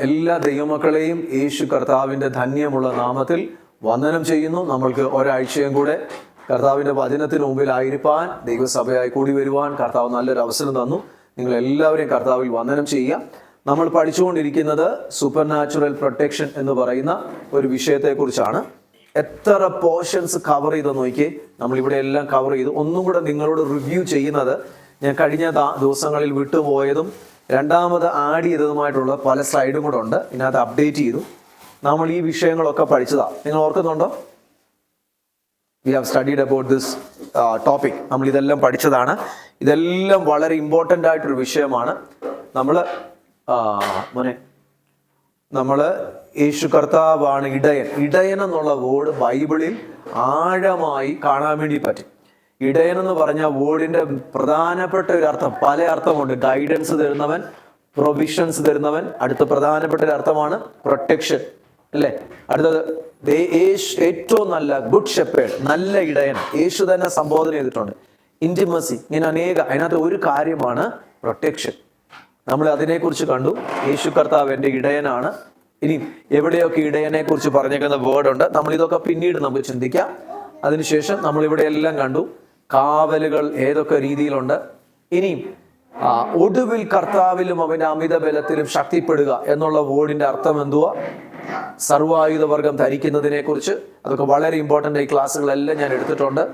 എല്ലാ ദൈവമക്കളെയും യേശു കർത്താവിൻ്റെ ധന്യമുള്ള നാമത്തിൽ വന്ദനം ചെയ്യുന്നു. നമ്മൾക്ക് ഒരാഴ്ചയും കൂടെ കർത്താവിൻ്റെ വചനത്തിന് മുമ്പിലായിരിക്കാൻ ദൈവസഭയായി കൂടി വരുവാൻ കർത്താവ് നല്ലൊരു അവസരം തന്നു. നിങ്ങളെല്ലാവരെയും കർത്താവിൽ വന്ദനം ചെയ്യുക. നമ്മൾ പഠിച്ചുകൊണ്ടിരിക്കുന്നത് സൂപ്പർ നാച്ചുറൽ പ്രൊട്ടക്ഷൻ എന്ന് പറയുന്ന ഒരു വിഷയത്തെക്കുറിച്ചാണ്. എത്ര പോർഷൻസ് കവർ ചെയ്ത് നോക്കിയേ, നമ്മളിവിടെ എല്ലാം കവർ ചെയ്തു. ഒന്നും കൂടെ നിങ്ങളോട് റിവ്യൂ ചെയ്യുന്നത്, ഞാൻ കഴിഞ്ഞ ദിവസങ്ങളിൽ വിട്ടുപോയതും രണ്ടാമത് ആഡ് ചെയ്തതുമായിട്ടുള്ള പല സ്ലൈഡും കൂടെ ഉണ്ട്, ഇതിനകത്ത് അപ്ഡേറ്റ് ചെയ്തു. നമ്മൾ ഈ വിഷയങ്ങളൊക്കെ പഠിച്ചതാണ്. നിങ്ങൾ ഓർക്കുന്നുണ്ടോ? We have studied about this topic. നമ്മൾ ഇതെല്ലാം പഠിച്ചതാണ്. ഇതെല്ലാം വളരെ ഇമ്പോർട്ടൻ്റ് ആയിട്ടൊരു വിഷയമാണ്. നമ്മൾ യേശു കർത്താവാണ് ഇടയൻ. ഇടയൻ എന്നുള്ള വേർഡ് ബൈബിളിൽ ആഴമായി കാണാൻ വേണ്ടി പറ്റും. ഇടയൻ എന്ന് പറഞ്ഞ വേർഡിന്റെ പ്രധാനപ്പെട്ട ഒരു അർത്ഥം, പല അർത്ഥമുണ്ട്. ഗൈഡൻസ് തരുന്നവൻ, പ്രൊവിഷൻസ് തരുന്നവൻ. അടുത്ത പ്രധാനപ്പെട്ട ഒരു അർത്ഥമാണ് പ്രൊട്ടക്ഷൻ, അല്ലേ? അടുത്തത് ഏറ്റവും നല്ല ഗുഡ് ഷെപ്പേർഡ്, നല്ല ഇടയൻ. യേശു തന്നെ സംബോധന ചെയ്തിട്ടുണ്ട്. ഇന്റിമസി, ഇങ്ങനെ അതിനകത്ത് ഒരു കാര്യമാണ് പ്രൊട്ടക്ഷൻ. നമ്മൾ അതിനെക്കുറിച്ച് കണ്ടു. യേശു കർത്താവ് എൻ്റെ ഇടയനാണ്. ഇനി എവിടെയൊക്കെ ഇടയനെ കുറിച്ച് പറഞ്ഞേക്കുന്ന വേർഡ് ഉണ്ട്, നമ്മൾ ഇതൊക്കെ പിന്നീട് നമുക്ക് ചിന്തിക്കാം. അതിനുശേഷം നമ്മളിവിടെ എല്ലാം കണ്ടു. കാവലുകൾ ഏതൊക്കെ രീതിയിലുണ്ട്. ഇനിയും ഒടുവിൽ കർത്താവിലും അവന്റെ അമിത ബലത്തിലും ശക്തിപ്പെടുക എന്നുള്ള വേർഡിന്റെ അർത്ഥം എന്തുവാ? സർവായുധവർഗം ധരിക്കുന്നതിനെ കുറിച്ച്. അതൊക്കെ വളരെ ഇമ്പോർട്ടൻ്റ്. ഈ ക്ലാസ്സുകളെല്ലാം ഞാൻ എടുത്തിട്ടുണ്ട്.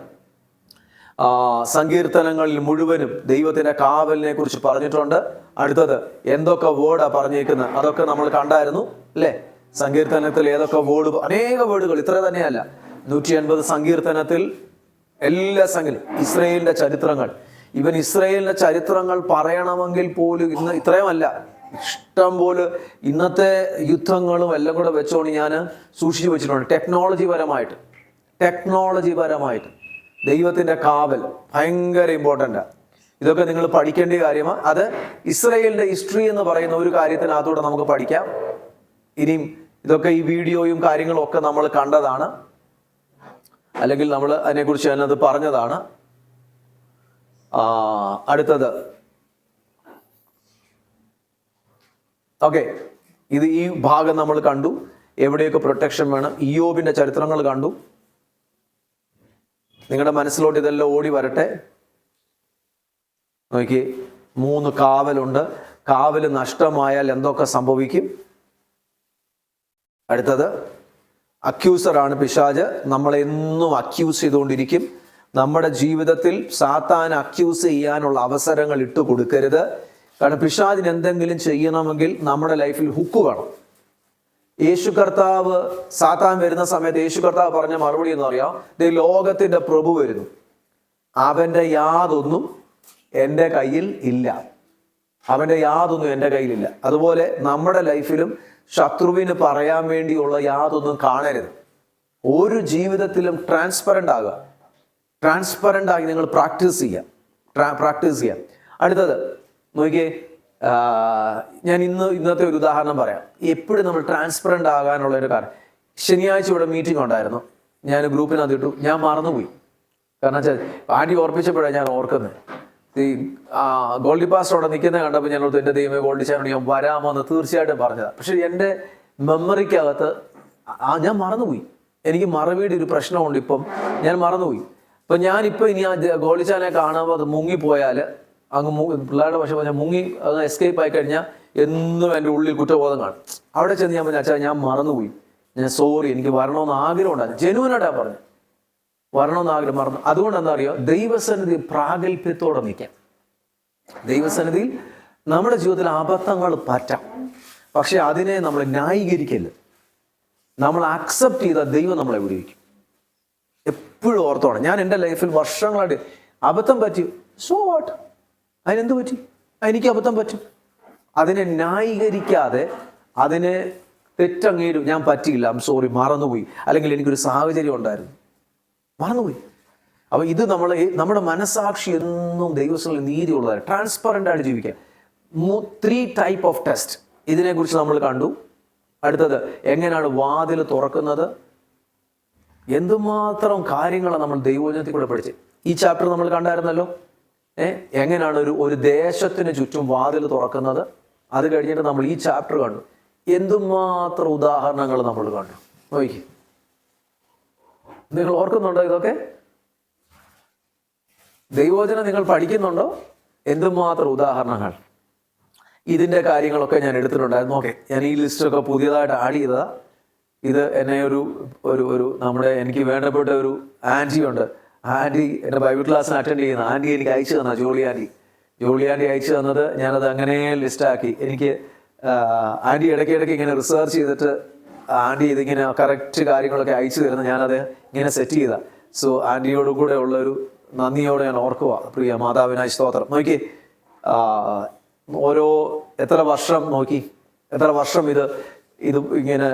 സങ്കീർത്തനങ്ങളിൽ മുഴുവനും ദൈവത്തിന്റെ കാവലിനെ കുറിച്ച് പറഞ്ഞിട്ടുണ്ട്. അടുത്തത് എന്തൊക്കെ വേർഡാ പറഞ്ഞേക്കുന്നത് അതൊക്കെ നമ്മൾ കണ്ടായിരുന്നു, അല്ലേ? സങ്കീർത്തനത്തിൽ ഏതൊക്കെ വേർഡ്, അനേക വേർഡുകൾ, ഇത്ര തന്നെയല്ല, 150 സങ്കീർത്തനത്തിൽ എല്ലാ ഇസ്രയേലിന്റെ ചരിത്രങ്ങൾ. ഇവൻ ഇസ്രയേലിന്റെ ചരിത്രങ്ങൾ പറയണമെങ്കിൽ പോലും ഇന്ന് ഇത്രയുമല്ല, ഇഷ്ടം പോലെ ഇന്നത്തെ യുദ്ധങ്ങളും എല്ലാം കൂടെ വെച്ചോണ്ട് ഞാൻ സൂക്ഷിച്ചു വെച്ചിട്ടുണ്ട്. ടെക്നോളജി പരമായിട്ട് ദൈവത്തിന്റെ കാവൽ ഭയങ്കര ഇമ്പോർട്ടൻ്റ്. ഇതൊക്കെ നിങ്ങൾ പഠിക്കേണ്ട കാര്യമാണ്. അത് ഇസ്രയേലിന്റെ ഹിസ്റ്ററി എന്ന് പറയുന്ന ഒരു കാര്യത്തിനകത്തൂടെ നമുക്ക് പഠിക്കാം. ഇനിയും ഇതൊക്കെ ഈ വീഡിയോയും കാര്യങ്ങളും ഒക്കെ നമ്മൾ കണ്ടതാണ്, അല്ലെങ്കിൽ നമ്മൾ അതിനെക്കുറിച്ച് ഞാനത് പറഞ്ഞതാണ്. അടുത്തത് ഓക്കെ, ഈ ഭാഗം നമ്മൾ കണ്ടു. എവിടെയൊക്കെ പ്രൊട്ടക്ഷൻ വേണം. ഇയ്യോബിന്റെ ചരിത്രങ്ങൾ കണ്ടു. നിങ്ങളുടെ മനസ്സിലോട്ട് ഇതെല്ലാം ഓടി വരട്ടെ. നോക്കി, 3 കാവലുണ്ട്. കാവല് നഷ്ടമായാൽ എന്തൊക്കെ സംഭവിക്കും? അടുത്തത് അക്യൂസറാണ് പിശാച്. നമ്മളെന്നും അക്യൂസ് ചെയ്തുകൊണ്ടിരിക്കും. നമ്മുടെ ജീവിതത്തിൽ സാത്താൻ അക്യൂസ് ചെയ്യാനുള്ള അവസരങ്ങൾ ഇട്ട് കൊടുക്കരുത്. കാരണം പിശാചിന് എന്തെങ്കിലും ചെയ്യണമെങ്കിൽ നമ്മുടെ ലൈഫിൽ ഹുക്ക് വേണം. യേശു കർത്താവ്, സാത്താൻ വരുന്ന സമയത്ത് യേശു കർത്താവ് പറഞ്ഞ മറുപടി എന്ന് പറയാം, ലോകത്തിന്റെ പ്രഭു വരുന്നു, അവന്റെ യാതൊന്നും എൻ്റെ കയ്യിൽ ഇല്ല. അതുപോലെ നമ്മുടെ ലൈഫിലും ശത്രുവിന് പറയാൻ വേണ്ടിയുള്ള യാതൊന്നും കാണരുത്. ഒരു ജീവിതത്തിലും ട്രാൻസ്പെറൻ്റ് ആയി നിങ്ങൾ പ്രാക്ടീസ് ചെയ്യാം. അടുത്തത് നോക്കിയേ, ഞാൻ ഇന്നത്തെ ഒരു ഉദാഹരണം പറയാം. എപ്പോഴും നമ്മൾ ട്രാൻസ്പെറൻ്റ് ആകാനുള്ള ഒരു കാര്യം. ശനിയാഴ്ച ഇവിടെ മീറ്റിംഗ് ഉണ്ടായിരുന്നു. ഞാൻ ഗ്രൂപ്പിനകത്ത് ഇട്ടു, ഞാൻ മറന്നുപോയി. കാരണം വെച്ചാൽ ആൻറ്റി ഓർപ്പിച്ചപ്പോഴാണ് ഞാൻ ഓർക്കുന്നത്. ഈ ഗോൾഡി പാസ്റ്റർ അവിടെ നിൽക്കുന്നത് കണ്ടപ്പോൾ ഞാൻ ഓർത്തു, എൻ്റെ ദൈവമേ, ഗോൾഡി ചാനോട് ഞാൻ വരാമോ എന്ന് തീർച്ചയായിട്ടും പറഞ്ഞതാണ്. പക്ഷെ എൻ്റെ മെമ്മറിക്കകത്ത് ഞാൻ മറന്നുപോയി. എനിക്ക് മറവിയുടെ ഒരു പ്രശ്നമുണ്ട്. ഇപ്പം ഞാൻ മറന്നുപോയി. ഇപ്പം ഞാനിപ്പോൾ ഇനി ആ ഗോൾഡി ചാനലെ കാണുമ്പോൾ അത് മുങ്ങിപ്പോയാൽ, പിള്ളേരുടെ പക്ഷേ ഞാൻ മുങ്ങി എസ്കേപ്പ് ആയി കഴിഞ്ഞാൽ എന്നും എൻ്റെ ഉള്ളിൽ കുറ്റബോധം കാണും. അവിടെ ചെന്ന് ഞാൻ പറഞ്ഞു, അച്ഛാ ഞാൻ മറന്നുപോയി, ഞാൻ സോറി, എനിക്ക് വരണമെന്ന് ആഗ്രഹം ഉണ്ടായിരുന്നു. ജെനുവനായിട്ടാണ് പറഞ്ഞു, വരണമെന്ന് ആഗ്രഹം മറന്നു. അതുകൊണ്ട് എന്താ അറിയോ, ദൈവസന്നിധി പ്രാഗൽഭ്യത്തോടെ നിൽക്കാം. ദൈവസന്നിധിയിൽ നമ്മുടെ ജീവിതത്തിൽ അബദ്ധങ്ങൾ പറ്റാം, പക്ഷെ അതിനെ നമ്മൾ ന്യായീകരിക്കരുത്. നമ്മൾ അക്സെപ്റ്റ് ചെയ്ത ദൈവം നമ്മളെ വിടുവിക്കും. എപ്പോഴും ഓർത്തോണം. ഞാൻ എൻ്റെ ലൈഫിൽ വർഷങ്ങളായിട്ട് അബദ്ധം പറ്റി, സോ വാട്ട്, അതിനെന്ത് പറ്റി? എനിക്ക് അബദ്ധം പറ്റും. അതിനെ ന്യായീകരിക്കാതെ, അതിനെ തെറ്റങ്ങേരും, ഞാൻ പറ്റിയില്ല, ഐ എം സോറി, മറന്നുപോയി, അല്ലെങ്കിൽ എനിക്കൊരു സാഹചര്യം ഉണ്ടായിരുന്നു, മറന്നുപോയി. അപ്പൊ ഇത് നമ്മുടെ മനസാക്ഷി എന്നും ദൈവത്തിൽ നീതിയുള്ളതാണ്. ട്രാൻസ്പെറൻ്റ് ആയിട്ട് ജീവിക്കുക. 3 ടൈപ്പ് ഓഫ് ടെസ്റ്റ് ഇതിനെക്കുറിച്ച് നമ്മൾ കണ്ടു. അടുത്തത് എങ്ങനെയാണ് വാതിൽ തുറക്കുന്നത്. എന്തുമാത്രം കാര്യങ്ങളാണ് നമ്മൾ ദൈവവചനത്തിൽ കൂടെ പഠിച്ചത്. ഈ ചാപ്റ്റർ നമ്മൾ കണ്ടായിരുന്നല്ലോ. എങ്ങനെയാണ് ഒരു ദേശത്തിന് ചുറ്റും വാതിൽ തുറക്കുന്നത്. അത് കഴിഞ്ഞിട്ട് നമ്മൾ ഈ ചാപ്റ്റർ കണ്ടു. എന്തുമാത്രം ഉദാഹരണങ്ങൾ നമ്മൾ കണ്ടു. നോക്കി, നിങ്ങൾ ഓർക്കുന്നുണ്ടോ ഇതൊക്കെ? ദൈവവചനം നിങ്ങൾ പഠിക്കുന്നുണ്ടോ? എന്തുമാത്രം ഉദാഹരണങ്ങൾ. ഇതിൻ്റെ കാര്യങ്ങളൊക്കെ ഞാൻ എടുത്തിട്ടുണ്ടായിരുന്നു. ഓക്കെ, ഞാൻ ഈ ലിസ്റ്റൊക്കെ പുതിയതായിട്ട് ആഡ് ചെയ്തതാ. ഇത് എന്നെ എനിക്ക് വേണ്ടപ്പെട്ട ഒരു ആൻറ്റി ഉണ്ട്. ആൻറ്റി എൻ്റെ ബൈബിൾ ക്ലാസ്സിന് അറ്റൻഡ് ചെയ്യുന്ന ആൻറ്റി എനിക്ക് അയച്ചു തന്ന ജോളി ആൻറ്റി അയച്ചു തന്നത്. ഞാനത് അങ്ങനെ ലിസ്റ്റാക്കി. എനിക്ക് ആൻറ്റി ഇടയ്ക്കിടയ്ക്ക് ഇങ്ങനെ റിസർച്ച് ചെയ്തിട്ട് ആൻറ്റി ഇതിങ്ങനെ കറക്റ്റ് കാര്യങ്ങളൊക്കെ അയച്ചു തരുന്നത് ഞാനത് ഇങ്ങനെ സെറ്റ് ചെയ്ത. സോ ആൻറ്റിയോട് കൂടെ ഉള്ളൊരു നന്ദിയോടെ ഞാൻ ഓർക്കുക. പ്രിയ മാതാവിനായി സ്തോത്രം. നോക്കി, എത്ര വർഷം ഇത് ഇങ്ങനെ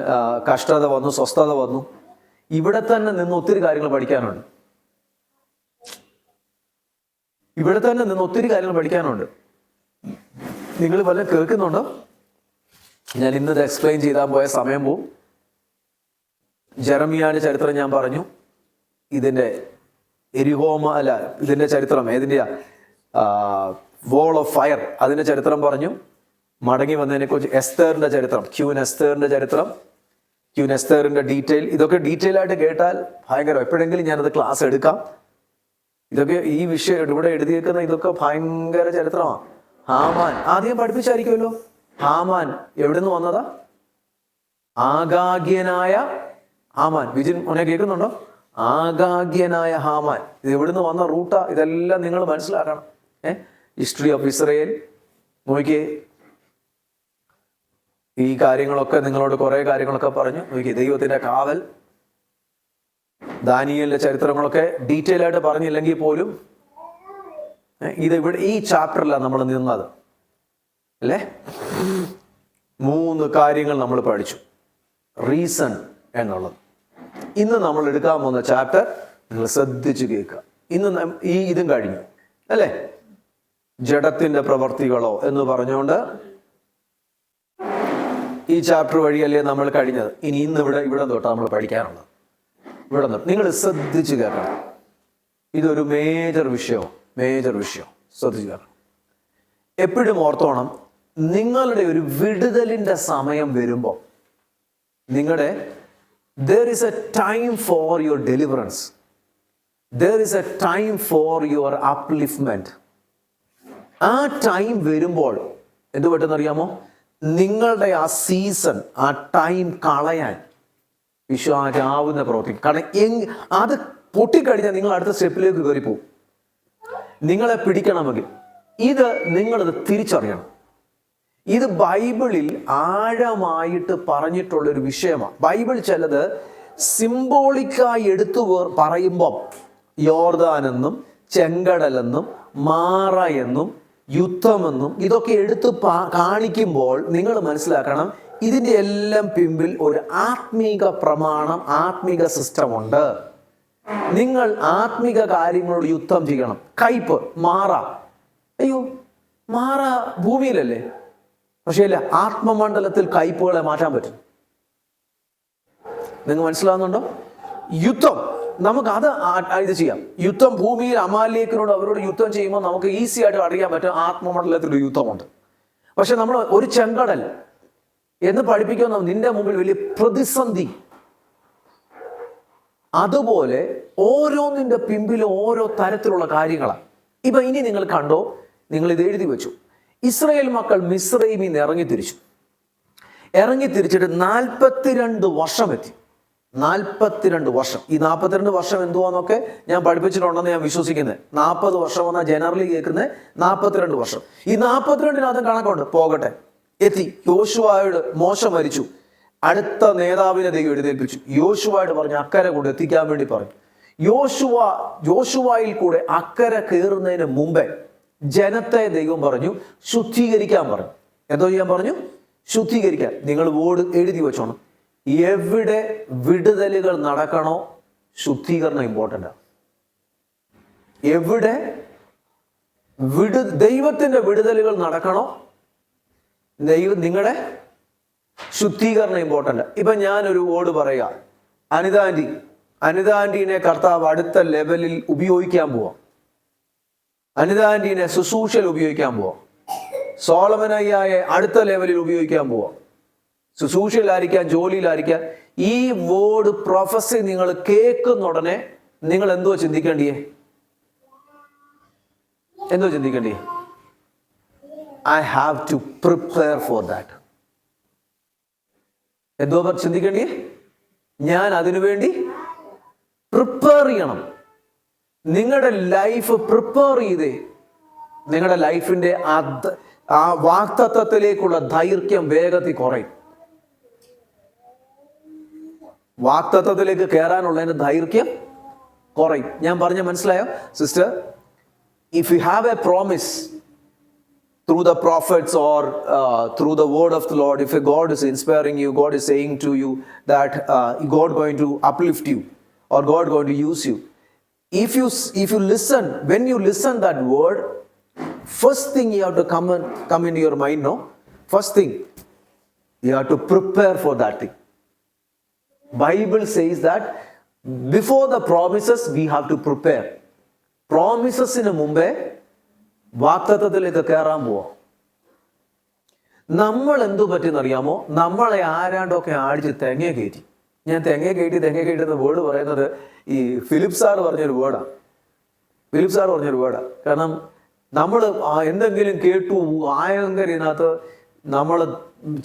കഷ്ടത വന്നു, സ്വസ്ഥത വന്നു. ഇവിടെ തന്നെ നിന്ന് ഒത്തിരി കാര്യങ്ങൾ പഠിക്കാനുണ്ട്. നിങ്ങൾ വല്ലതും കേൾക്കുന്നുണ്ടോ? ഞാൻ ഇന്നത് എക്സ്പ്ലെയിൻ ചെയ്താൽ പോയ സമയം പോവും. ജെറമിയാന്റെ ചരിത്രം ഞാൻ പറഞ്ഞു. ഇതിന്റെ ചരിത്രം ഏതിൻ്റെയാ? വോൾ ഓഫ് ഫയർ, അതിന്റെ ചരിത്രം പറഞ്ഞു. മടങ്ങി വന്നതിനെ കുറിച്ച് എസ്തേറിന്റെ ചരിത്രം, ക്യൂൻ എസ്തേറിന്റെ ഡീറ്റെയിൽ, ഇതൊക്കെ ഡീറ്റെയിൽ ആയിട്ട് കേട്ടാൽ ഭയങ്കരം. എപ്പോഴെങ്കിലും ഞാനത് ക്ലാസ് എടുക്കാം. ഇതൊക്കെ ഈ വിഷയം ഇവിടെ എഴുതിയേക്കുന്ന ഇതൊക്കെ ഭയങ്കര ചരിത്രമാണ്. ഹാമാൻ ആദ്യം പഠിപ്പിച്ചായിരിക്കുമല്ലോ. ഹാമാൻ എവിടെ നിന്ന് വന്നതാ? ആഗാഗ്യനായ ഹാമാൻ. വിജിൻ മോനെ കേൾക്കുന്നുണ്ടോ? ആഗാഗ്യനായ ഹാമാൻ, ഇത് എവിടുന്ന് വന്ന റൂട്ടാ? ഇതെല്ലാം നിങ്ങൾ മനസ്സിലാക്കണം. ഹിസ്റ്ററി ഓഫ് ഇസ്രയേൽ നോക്കിയേ. ഈ കാര്യങ്ങളൊക്കെ നിങ്ങളോട് കുറെ കാര്യങ്ങളൊക്കെ പറഞ്ഞു. നോക്കിയേ, ദൈവത്തിന്റെ കാവൽ, ദാനിയേലിന്റെ ചരിത്രങ്ങളൊക്കെ ഡീറ്റെയിൽ ആയിട്ട് പറഞ്ഞില്ലെങ്കിൽ പോലും ഇവിടെ ഈ ചാപ്റ്ററിലാണ് നമ്മൾ നിന്നത് അല്ലേ? 3 കാര്യങ്ങൾ നമ്മൾ പഠിച്ചു. റീസൺ എന്നുള്ളത്. ഇന്ന് നമ്മൾ എടുക്കാൻ പോകുന്ന ചാപ്റ്റർ നിങ്ങൾ ശ്രദ്ധിച്ച് കേൾക്കുക. ഇന്ന് ഇതും കഴിഞ്ഞു അല്ലേ? ജഡത്തിന്റെ പ്രവർത്തികളോ എന്ന് പറഞ്ഞുകൊണ്ട് ഈ ചാപ്റ്റർ വഴിയല്ലേ നമ്മൾ കഴിഞ്ഞത്. ഇനി ഇവിടെ തൊട്ട് നമ്മൾ പഠിക്കാനുള്ളത്. നിങ്ങൾ ശ്രദ്ധിച്ച് കേൾക്കണം. ഇതൊരു മേജർ വിഷയം. ശ്രദ്ധിച്ച് കേൾക്കണം. എപ്പോഴും ഓർത്തോണം, നിങ്ങളുടെ ഒരു വിടുതലിന്റെ സമയം വരുമ്പോൾ there is a time for your deliverance. There is a time for your upliftment. ആ ടൈം വരുമ്പോൾ എന്ത് പറ്റുന്നറിയാമോ? നിങ്ങളുടെ ആ സീസൺ, ആ ടൈം കളയാൻ വിശ്വാസാവുന്ന പ്രവർത്തിക്കും. കാരണം അത് പൊട്ടിക്കഴിഞ്ഞാൽ നിങ്ങൾ അടുത്ത സ്റ്റെപ്പിലേക്ക് കയറിപ്പോവും. നിങ്ങളെ പിടിക്കണമെങ്കിൽ നിങ്ങളത് തിരിച്ചറിയണം. ഇത് ബൈബിളിൽ ആഴമായിട്ട് പറഞ്ഞിട്ടുള്ളൊരു വിഷയമാണ്. ബൈബിൾ ചിലത് സിംബോളിക്കായി എടുത്തു പറയുമ്പം യോർദാനെന്നും ചെങ്കടലെന്നും മാറ എന്നും യുദ്ധമെന്നും ഇതൊക്കെ എടുത്ത് കാണിക്കുമ്പോൾ നിങ്ങൾ മനസ്സിലാക്കണം, ഇതിൻ്റെ എല്ലാം പിമ്പിൽ ഒരു ആത്മീക പ്രമാണം, ആത്മീക സിസ്റ്റമുണ്ട്. നിങ്ങൾ ആത്മീക കാര്യങ്ങളോട് യുദ്ധം ചെയ്യണം. കയ്പ്, മാറ, മാറ ഭൂമിയിലല്ലേ? പക്ഷേ ഇല്ല, ആത്മമണ്ഡലത്തിൽ കയ്പുകളെ മാറ്റാൻ പറ്റും. നിങ്ങൾ മനസ്സിലാവുന്നുണ്ടോ? യുദ്ധം നമുക്ക് ഇത് ചെയ്യാം. യുദ്ധം ഭൂമിയിൽ അമാലേക്കിനോട് അവരോട് യുദ്ധം ചെയ്യുമ്പോൾ നമുക്ക് ഈസി ആയിട്ട് അറിയാൻ പറ്റും ആത്മമണ്ഡലത്തിൽ യുദ്ധമുണ്ട്. പക്ഷെ നമ്മൾ ഒരു ചെങ്കടൽ എന്ന് പഠിപ്പിക്കുന്ന നിന്റെ മുമ്പിൽ വലിയ പ്രതിസന്ധി. അതുപോലെ ഓരോന്നിന്റെ പിമ്പിലും ഓരോ തരത്തിലുള്ള കാര്യങ്ങളാണ്. ഇനി നിങ്ങൾ കണ്ടോ, നിങ്ങൾ ഇത് എഴുതി വെച്ചു. ഇസ്രായേൽ മക്കൾ മിസ്രൈമിൽ നിന്ന് ഇറങ്ങിത്തിരിച്ചിട്ട് 42 വർഷം എത്തി. 42 വർഷം. ഈ 42 വർഷം എന്തുവാന്നൊക്കെ ഞാൻ പഠിപ്പിച്ചിട്ടുണ്ടെന്ന് ഞാൻ വിശ്വസിക്കുന്നത്. 40 വർഷം എന്നാ ജനറലി കേൾക്കുന്നത്. 42 വർഷം. ഈ 42-നകത്തും കണക്കുണ്ട്. പോകട്ടെ, എത്തി. യോശുവയോട് മോശ മരിച്ചു. അടുത്ത നേതാവിനെ ദൈവം എഴുന്നേൽപ്പിച്ചു. യോശുവയോട് പറഞ്ഞു അക്കരെ കൊണ്ട് എത്തിക്കാൻ വേണ്ടി പറഞ്ഞു. യോശുവയിൽ കൂടെ അക്കരെ കയറുന്നതിന് മുമ്പേ ജനത്തെ ദൈവം പറഞ്ഞു ശുദ്ധീകരിക്കാൻ പറഞ്ഞു. എന്തോ ചെയ്യാൻ പറഞ്ഞു? ശുദ്ധീകരിക്കാൻ. നിങ്ങൾ എഴുതി വെച്ചോണം. എവിടെ വിടുതലുകൾ നടക്കണോ ശുദ്ധീകരണം ഇമ്പോർട്ടൻ്റ് ആണ്. എവിടെ ദൈവത്തിന്റെ വിടുതലുകൾ നടക്കണോ നിങ്ങളുടെ ശുദ്ധീകരണം ഇമ്പോർട്ടൻ്റ്. ഞാനൊരു വേർഡ് പറയുക, അനിത ആന്റീനെ കർത്താവ് അടുത്ത ലെവലിൽ ഉപയോഗിക്കാൻ പോവാം. അനിത ആന്റീനെ ശുശ്രൂഷയിൽ ഉപയോഗിക്കാൻ പോവാം. സോളമൻ അയ്യായെ അടുത്ത ലെവലിൽ ഉപയോഗിക്കാൻ പോവാം. ശുശ്രൂഷയിലായിരിക്കാം, ജോലിയിലായിരിക്കാം. ഈ വേർഡ് പ്രൊഫസി നിങ്ങൾ കേൾക്കുന്ന ഉടനെ നിങ്ങൾ എന്തോ ചിന്തിക്കേണ്ടിയേ? I have to prepare for that. എന്തോ ചിന്തിക്കേണ്ടിയേ? ഞാൻ അതിനുവേണ്ടി പ്രിപ്പയർ ചെയ്യണം. നിങ്ങളുടെ ലൈഫ് പ്രിപ്പയർ ചെയ്തേ നിങ്ങളുടെ ലൈഫിന്റെ ആ വാക്തത്വത്തിലേക്കുള്ള ദൈർഘ്യം വേഗത്തിൽ കുറയും. വാക്തത്വത്തിലേക്ക് കയറാനുള്ളതിന്റെ ദൈർഘ്യം കുറയും. ഞാൻ പറഞ്ഞ മനസ്സിലായോ sister? If you have A promise through the prophets or through the word of the Lord, if God is inspiring you, God is saying to you that God going to uplift you or God going to use you, if you listen, when you listen that word, first thing you have to come into your mind, no? First thing you have to prepare for that thing. Bible says that before the promises we have to prepare. Promises in മുമ്പേ വാക്തത്വത്തിലേക്ക് കയറാൻ പോവാ. നമ്മൾ എന്തു പറ്റിയെന്നറിയാമോ? നമ്മളെ ആരാണ്ടൊക്കെ ആടിച്ച് തെങ്ങ കയറ്റി. ഞാൻ തെങ്ങ കയറ്റി എന്ന വേർഡ് പറയുന്നത് ഈ ഫിലിപ്പ് സാർ പറഞ്ഞൊരു വേർഡാണ്. കാരണം നമ്മൾ എന്തെങ്കിലും കേട്ടു ആയങ്കരതിനകത്ത് നമ്മൾ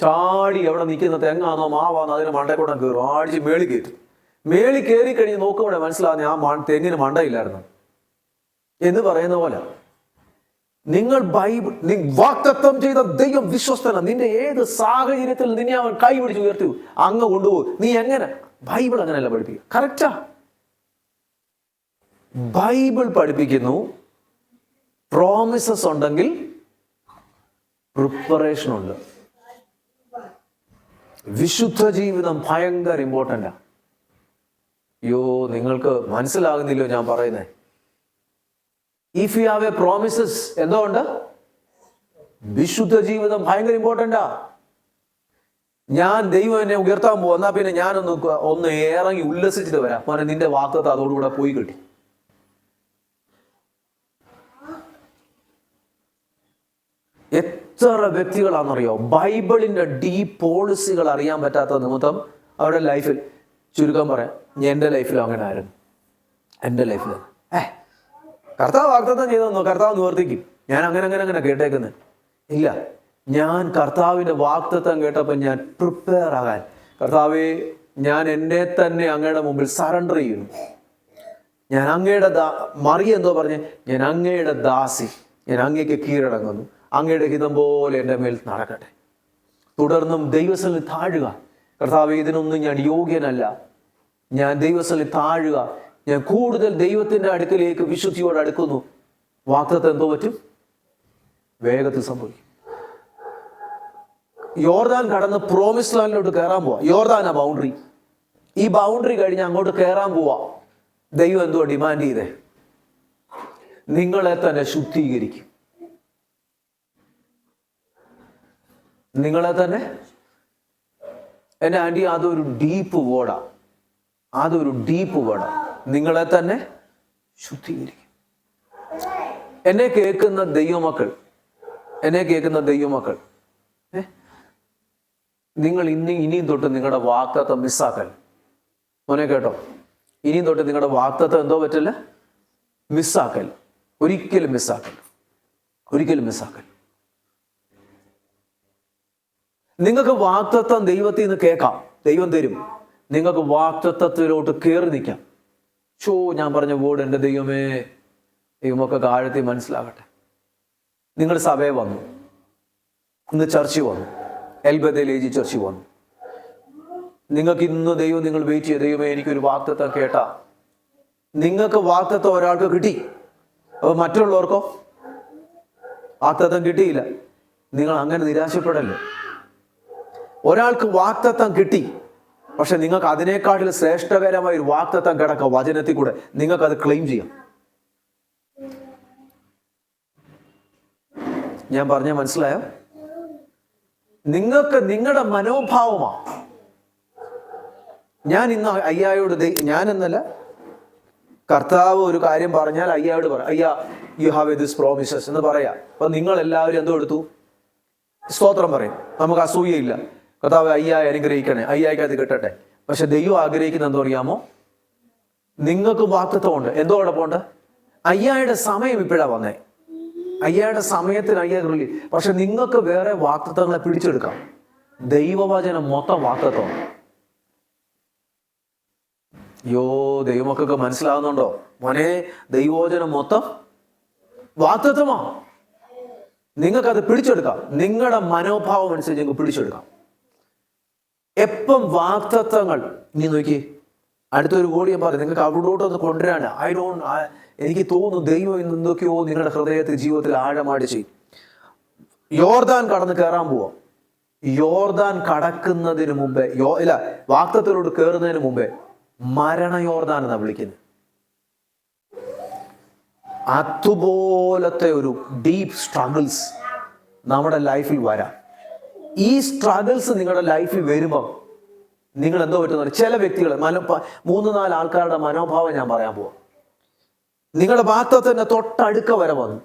ചാടി എവിടെ നിൽക്കുന്ന തെങ്ങാന്നോ മാവാന്നോ അതിന് മണ്ടക്കൂടം കയറും, ആടിച്ച് മേളി കയറ്റും. മേളി കയറി കഴിഞ്ഞ് നോക്കുമ്പോഴേ മനസ്സിലാവുന്ന ആ തെങ്ങിന് മണ്ടയില്ലായിരുന്നു എന്ന് പറയുന്ന പോലെ നിങ്ങൾ വാഗ്ദത്തം ചെയ്ത ദൈവം വിശ്വസ്തനാണ്. നിന്റെ ഏത് സാഹചര്യത്തിൽ നിന്നെ അവൻ കൈ പിടിച്ച് ഉയർത്തി അങ്ങ് കൊണ്ടുപോകും. നീ എങ്ങനെ? ബൈബിൾ അങ്ങനെയല്ല പഠിപ്പിക്കുക. കറക്റ്റാ? ബൈബിൾ പഠിപ്പിക്കുന്നു പ്രോമിസസ് ഉണ്ടെങ്കിൽ പ്രിപ്പറേഷൻ ഉണ്ട്. വിശുദ്ധ ജീവിതം ഭയങ്കര ഇമ്പോർട്ടൻ്റാ. അയ്യോ, നിങ്ങൾക്ക് മനസ്സിലാകുന്നില്ലോ ഞാൻ പറയുന്നേ. If you have a promises, എന്തുകൊണ്ട്? വിശുദ്ധ ജീവിതം ഭയങ്കര ഇമ്പോർട്ടൻ്റാ. ഞാൻ ദൈവം എന്നെ ഉയർത്താൻ പോകും, എന്നാ പിന്നെ ഞാനൊന്ന് ഇറങ്ങി ഉല്ലസിച്ചിട്ട് വരാം. മോനെ, നിന്റെ വാക്തത്വം അതോടുകൂടെ പോയി കിട്ടി. എത്ര വ്യക്തികളാണെന്നറിയോ ബൈബിളിന്റെ ഡീപ് പോളിസികൾ അറിയാൻ പറ്റാത്ത നിമിത്തം അവരുടെ ലൈഫിൽ, ചുരുക്കം പറയാം, എൻ്റെ ലൈഫിലും അങ്ങനെ ആയിരുന്നു. എൻ്റെ ലൈഫിൽ കർത്താവ് വാഗ്ദത്തം ചെയ്തെന്നോ കർത്താവ് നിവർത്തിക്കും, ഞാൻ അങ്ങനെ കേട്ടേക്കുന്നത് ഇല്ല. ഞാൻ കർത്താവിൻ്റെ വാഗ്ദത്തം കേട്ടപ്പോൾ ഞാൻ പ്രിപ്പയർ ആകാൻ, കർത്താവേ ഞാൻ എന്നെ തന്നെ അങ്ങയുടെ മുമ്പിൽ സറണ്ടർ ചെയ്യുന്നു. ഞാൻ അങ്ങയുടെ മറിയ എന്തോ പറഞ്ഞ്, ഞാൻ അങ്ങയുടെ ദാസി, ഞാൻ അങ്ങേക്ക് കീഴടങ്ങുന്നു, അങ്ങയുടെ ഹിതം പോലെ എൻ്റെ മേൽ നടക്കട്ടെ. തുടർന്നും ദൈവസ്ഥലിൽ താഴുക. കർത്താവേ, ഇതിനൊന്നും ഞാൻ യോഗ്യനല്ല, ഞാൻ ദൈവസ്ഥലിൽ താഴുക, ഞാൻ കൂടുതൽ ദൈവത്തിൻ്റെ അടുക്കലേക്ക് വിശുദ്ധിയോട് അടുക്കുന്നു. വാഗ്ദത്തം എന്തോ പറ്റും? വേഗത്തിൽ സംഭവിക്കും. യോർദാൻ കടന്ന് പ്രോമിസ് ലാൻഡിലോട്ട് കയറാൻ പോവാ. യോർദാനാ ബൗണ്ടറി. ഈ ബൗണ്ടറി കഴിഞ്ഞ് അങ്ങോട്ട് കയറാൻ പോവാ. ദൈവം എന്തോ ഡിമാൻഡ് ചെയ്തേ? നിങ്ങളെ തന്നെ ശുദ്ധീകരിക്കും. നിങ്ങളെ തന്നെ. എൻ്റെ ആൻറ്റി, അതൊരു ഡീപ്പ് വേർഡാ. നിങ്ങളെ തന്നെ ശുദ്ധീകരിക്കും. എന്നെ കേൾക്കുന്ന ദൈവമക്കൾ, നിങ്ങൾ ഇനിയും തൊട്ട് നിങ്ങളുടെ വാഗ്ദത്തം മിസ്സാക്കൽ. മോനെ കേട്ടോ, ഇനിയും തൊട്ട് നിങ്ങളുടെ വാഗ്ദത്തം എന്തോ പറ്റില്ല, മിസ്സാക്കൽ. ഒരിക്കലും മിസ്സാക്കൽ. നിങ്ങൾക്ക് വാഗ്ദത്തം ദൈവത്തിൽ നിന്ന് കേൾക്കാം, ദൈവം തരും. നിങ്ങൾക്ക് വാഗ്ദത്തത്തിലോട്ട് കയറി നിൽക്കാം. ഞാൻ പറഞ്ഞ വേർഡ് എൻ്റെ ദൈവമൊക്കെ ആഴത്തിൽ മനസ്സിലാകട്ടെ. നിങ്ങൾ സഭയെ വന്നു, ഇന്ന് ചർച്ചിൽ വന്നു, എൽബദലേജി ചർച്ചിൽ വന്നു. നിങ്ങൾക്ക് ഇന്ന് നിങ്ങൾ വെയിറ്റ് ചെയ്ത ദൈവമേ എനിക്കൊരു വാഗ്ദത്തം കേട്ടാ. നിങ്ങൾക്ക് വാഗ്ദത്തം ഒരാൾക്ക് കിട്ടി, അപ്പോൾ മറ്റുള്ളവർക്കോ വാഗ്ദത്തം കിട്ടിയില്ല. നിങ്ങൾ അങ്ങനെ നിരാശപ്പെടല്ലേ. ഒരാൾക്ക് വാഗ്ദത്തം കിട്ടി, പക്ഷെ നിങ്ങൾക്ക് അതിനേക്കാട്ടിൽ ശ്രേഷ്ഠകരമായ ഒരു വാഗ്ദത്തം കിടക്കാം വചനത്തിൽ കൂടെ. നിങ്ങൾക്ക് അത് ക്ലെയിം ചെയ്യാം. ഞാൻ പറഞ്ഞ മനസ്സിലായോ? നിങ്ങൾക്ക് നിങ്ങളുടെ മനോഭാവമാണ്. ഞാൻ ഇന്ന് അയ്യായോട്, ഞാനെന്നല്ല, കർത്താവ് ഒരു കാര്യം പറഞ്ഞാൽ അയ്യായോട് പറയാം, അയ്യാ യു ഹാവ് ദിസ് പ്രോമിസസ് എന്ന് പറയാം. അപ്പൊ നിങ്ങൾ എല്ലാവരും എന്തോ എടുത്തു? സ്തോത്രം പറയും. നമുക്ക് അസൂയയില്ല. കർത്താവ് അയ്യായി അനുഗ്രഹിക്കണേ, അയ്യായിക്കത് കിട്ടട്ടെ. പക്ഷെ ദൈവം ആഗ്രഹിക്കുന്ന എന്തോ അറിയാമോ? നിങ്ങൾക്ക് വാക്തത്വമുണ്ട്. എന്തോ കുഴപ്പമുണ്ട്? അയ്യായുടെ സമയം ഇപ്പോഴാണ് വന്നേ. അയ്യായുടെ സമയത്തിന് അയ്യായിരം, പക്ഷെ നിങ്ങൾക്ക് വേറെ വാക്തത്വങ്ങളെ പിടിച്ചെടുക്കാം. ദൈവവചനം മൊത്തം വാക്തത്വം. അയ്യോ, ദൈവമൊക്കെ മനസ്സിലാവുന്നുണ്ടോ മോനെ? ദൈവവചനം മൊത്തം വാക്തത്വമാ. നിങ്ങൾക്കത് പിടിച്ചെടുക്കാം. നിങ്ങളുടെ മനോഭാവം അനുസരിച്ച് നിങ്ങൾക്ക് പിടിച്ചെടുക്കാം. എപ്പം വാക്തത്വങ്ങൾ, നീ നോക്കി, അടുത്തൊരു കോടി ഞാൻ പറയും, നിങ്ങൾക്ക് അവിടോട്ടൊന്ന് കൊണ്ടുവരാണ്. എനിക്ക് തോന്നുന്നു ദൈവം എന്തൊക്കെയോ നിങ്ങളുടെ ഹൃദയത്തിൽ, ജീവിതത്തിൽ ആഴമായിട്ട് ചെയ്യും. യോർദാൻ കടന്ന് കയറാൻ പോവാം. യോർദാൻ കടക്കുന്നതിന് മുമ്പേ, വാക്തത്വത്തിലോട്ട് കയറുന്നതിന് മുമ്പേ മരണ യോർദാൻ എന്നാണ് വിളിക്കുന്നത്. അതുപോലത്തെ ഒരു ഡീപ്പ് സ്ട്രഗിൾസ് നമ്മുടെ ലൈഫിൽ വരാം. ഈ സ്ട്രഗിൾസ് നിങ്ങളുടെ ലൈഫിൽ വരുമ്പം നിങ്ങൾ എന്തോ പറ്റുന്ന ചില വ്യക്തികൾ, 3-4 ആൾക്കാരുടെ മനോഭാവം ഞാൻ പറയാൻ പോവാം. നിങ്ങളുടെ വാക്തത്വത്തിന്റെ തൊട്ടടുക്ക വരെ വന്നു.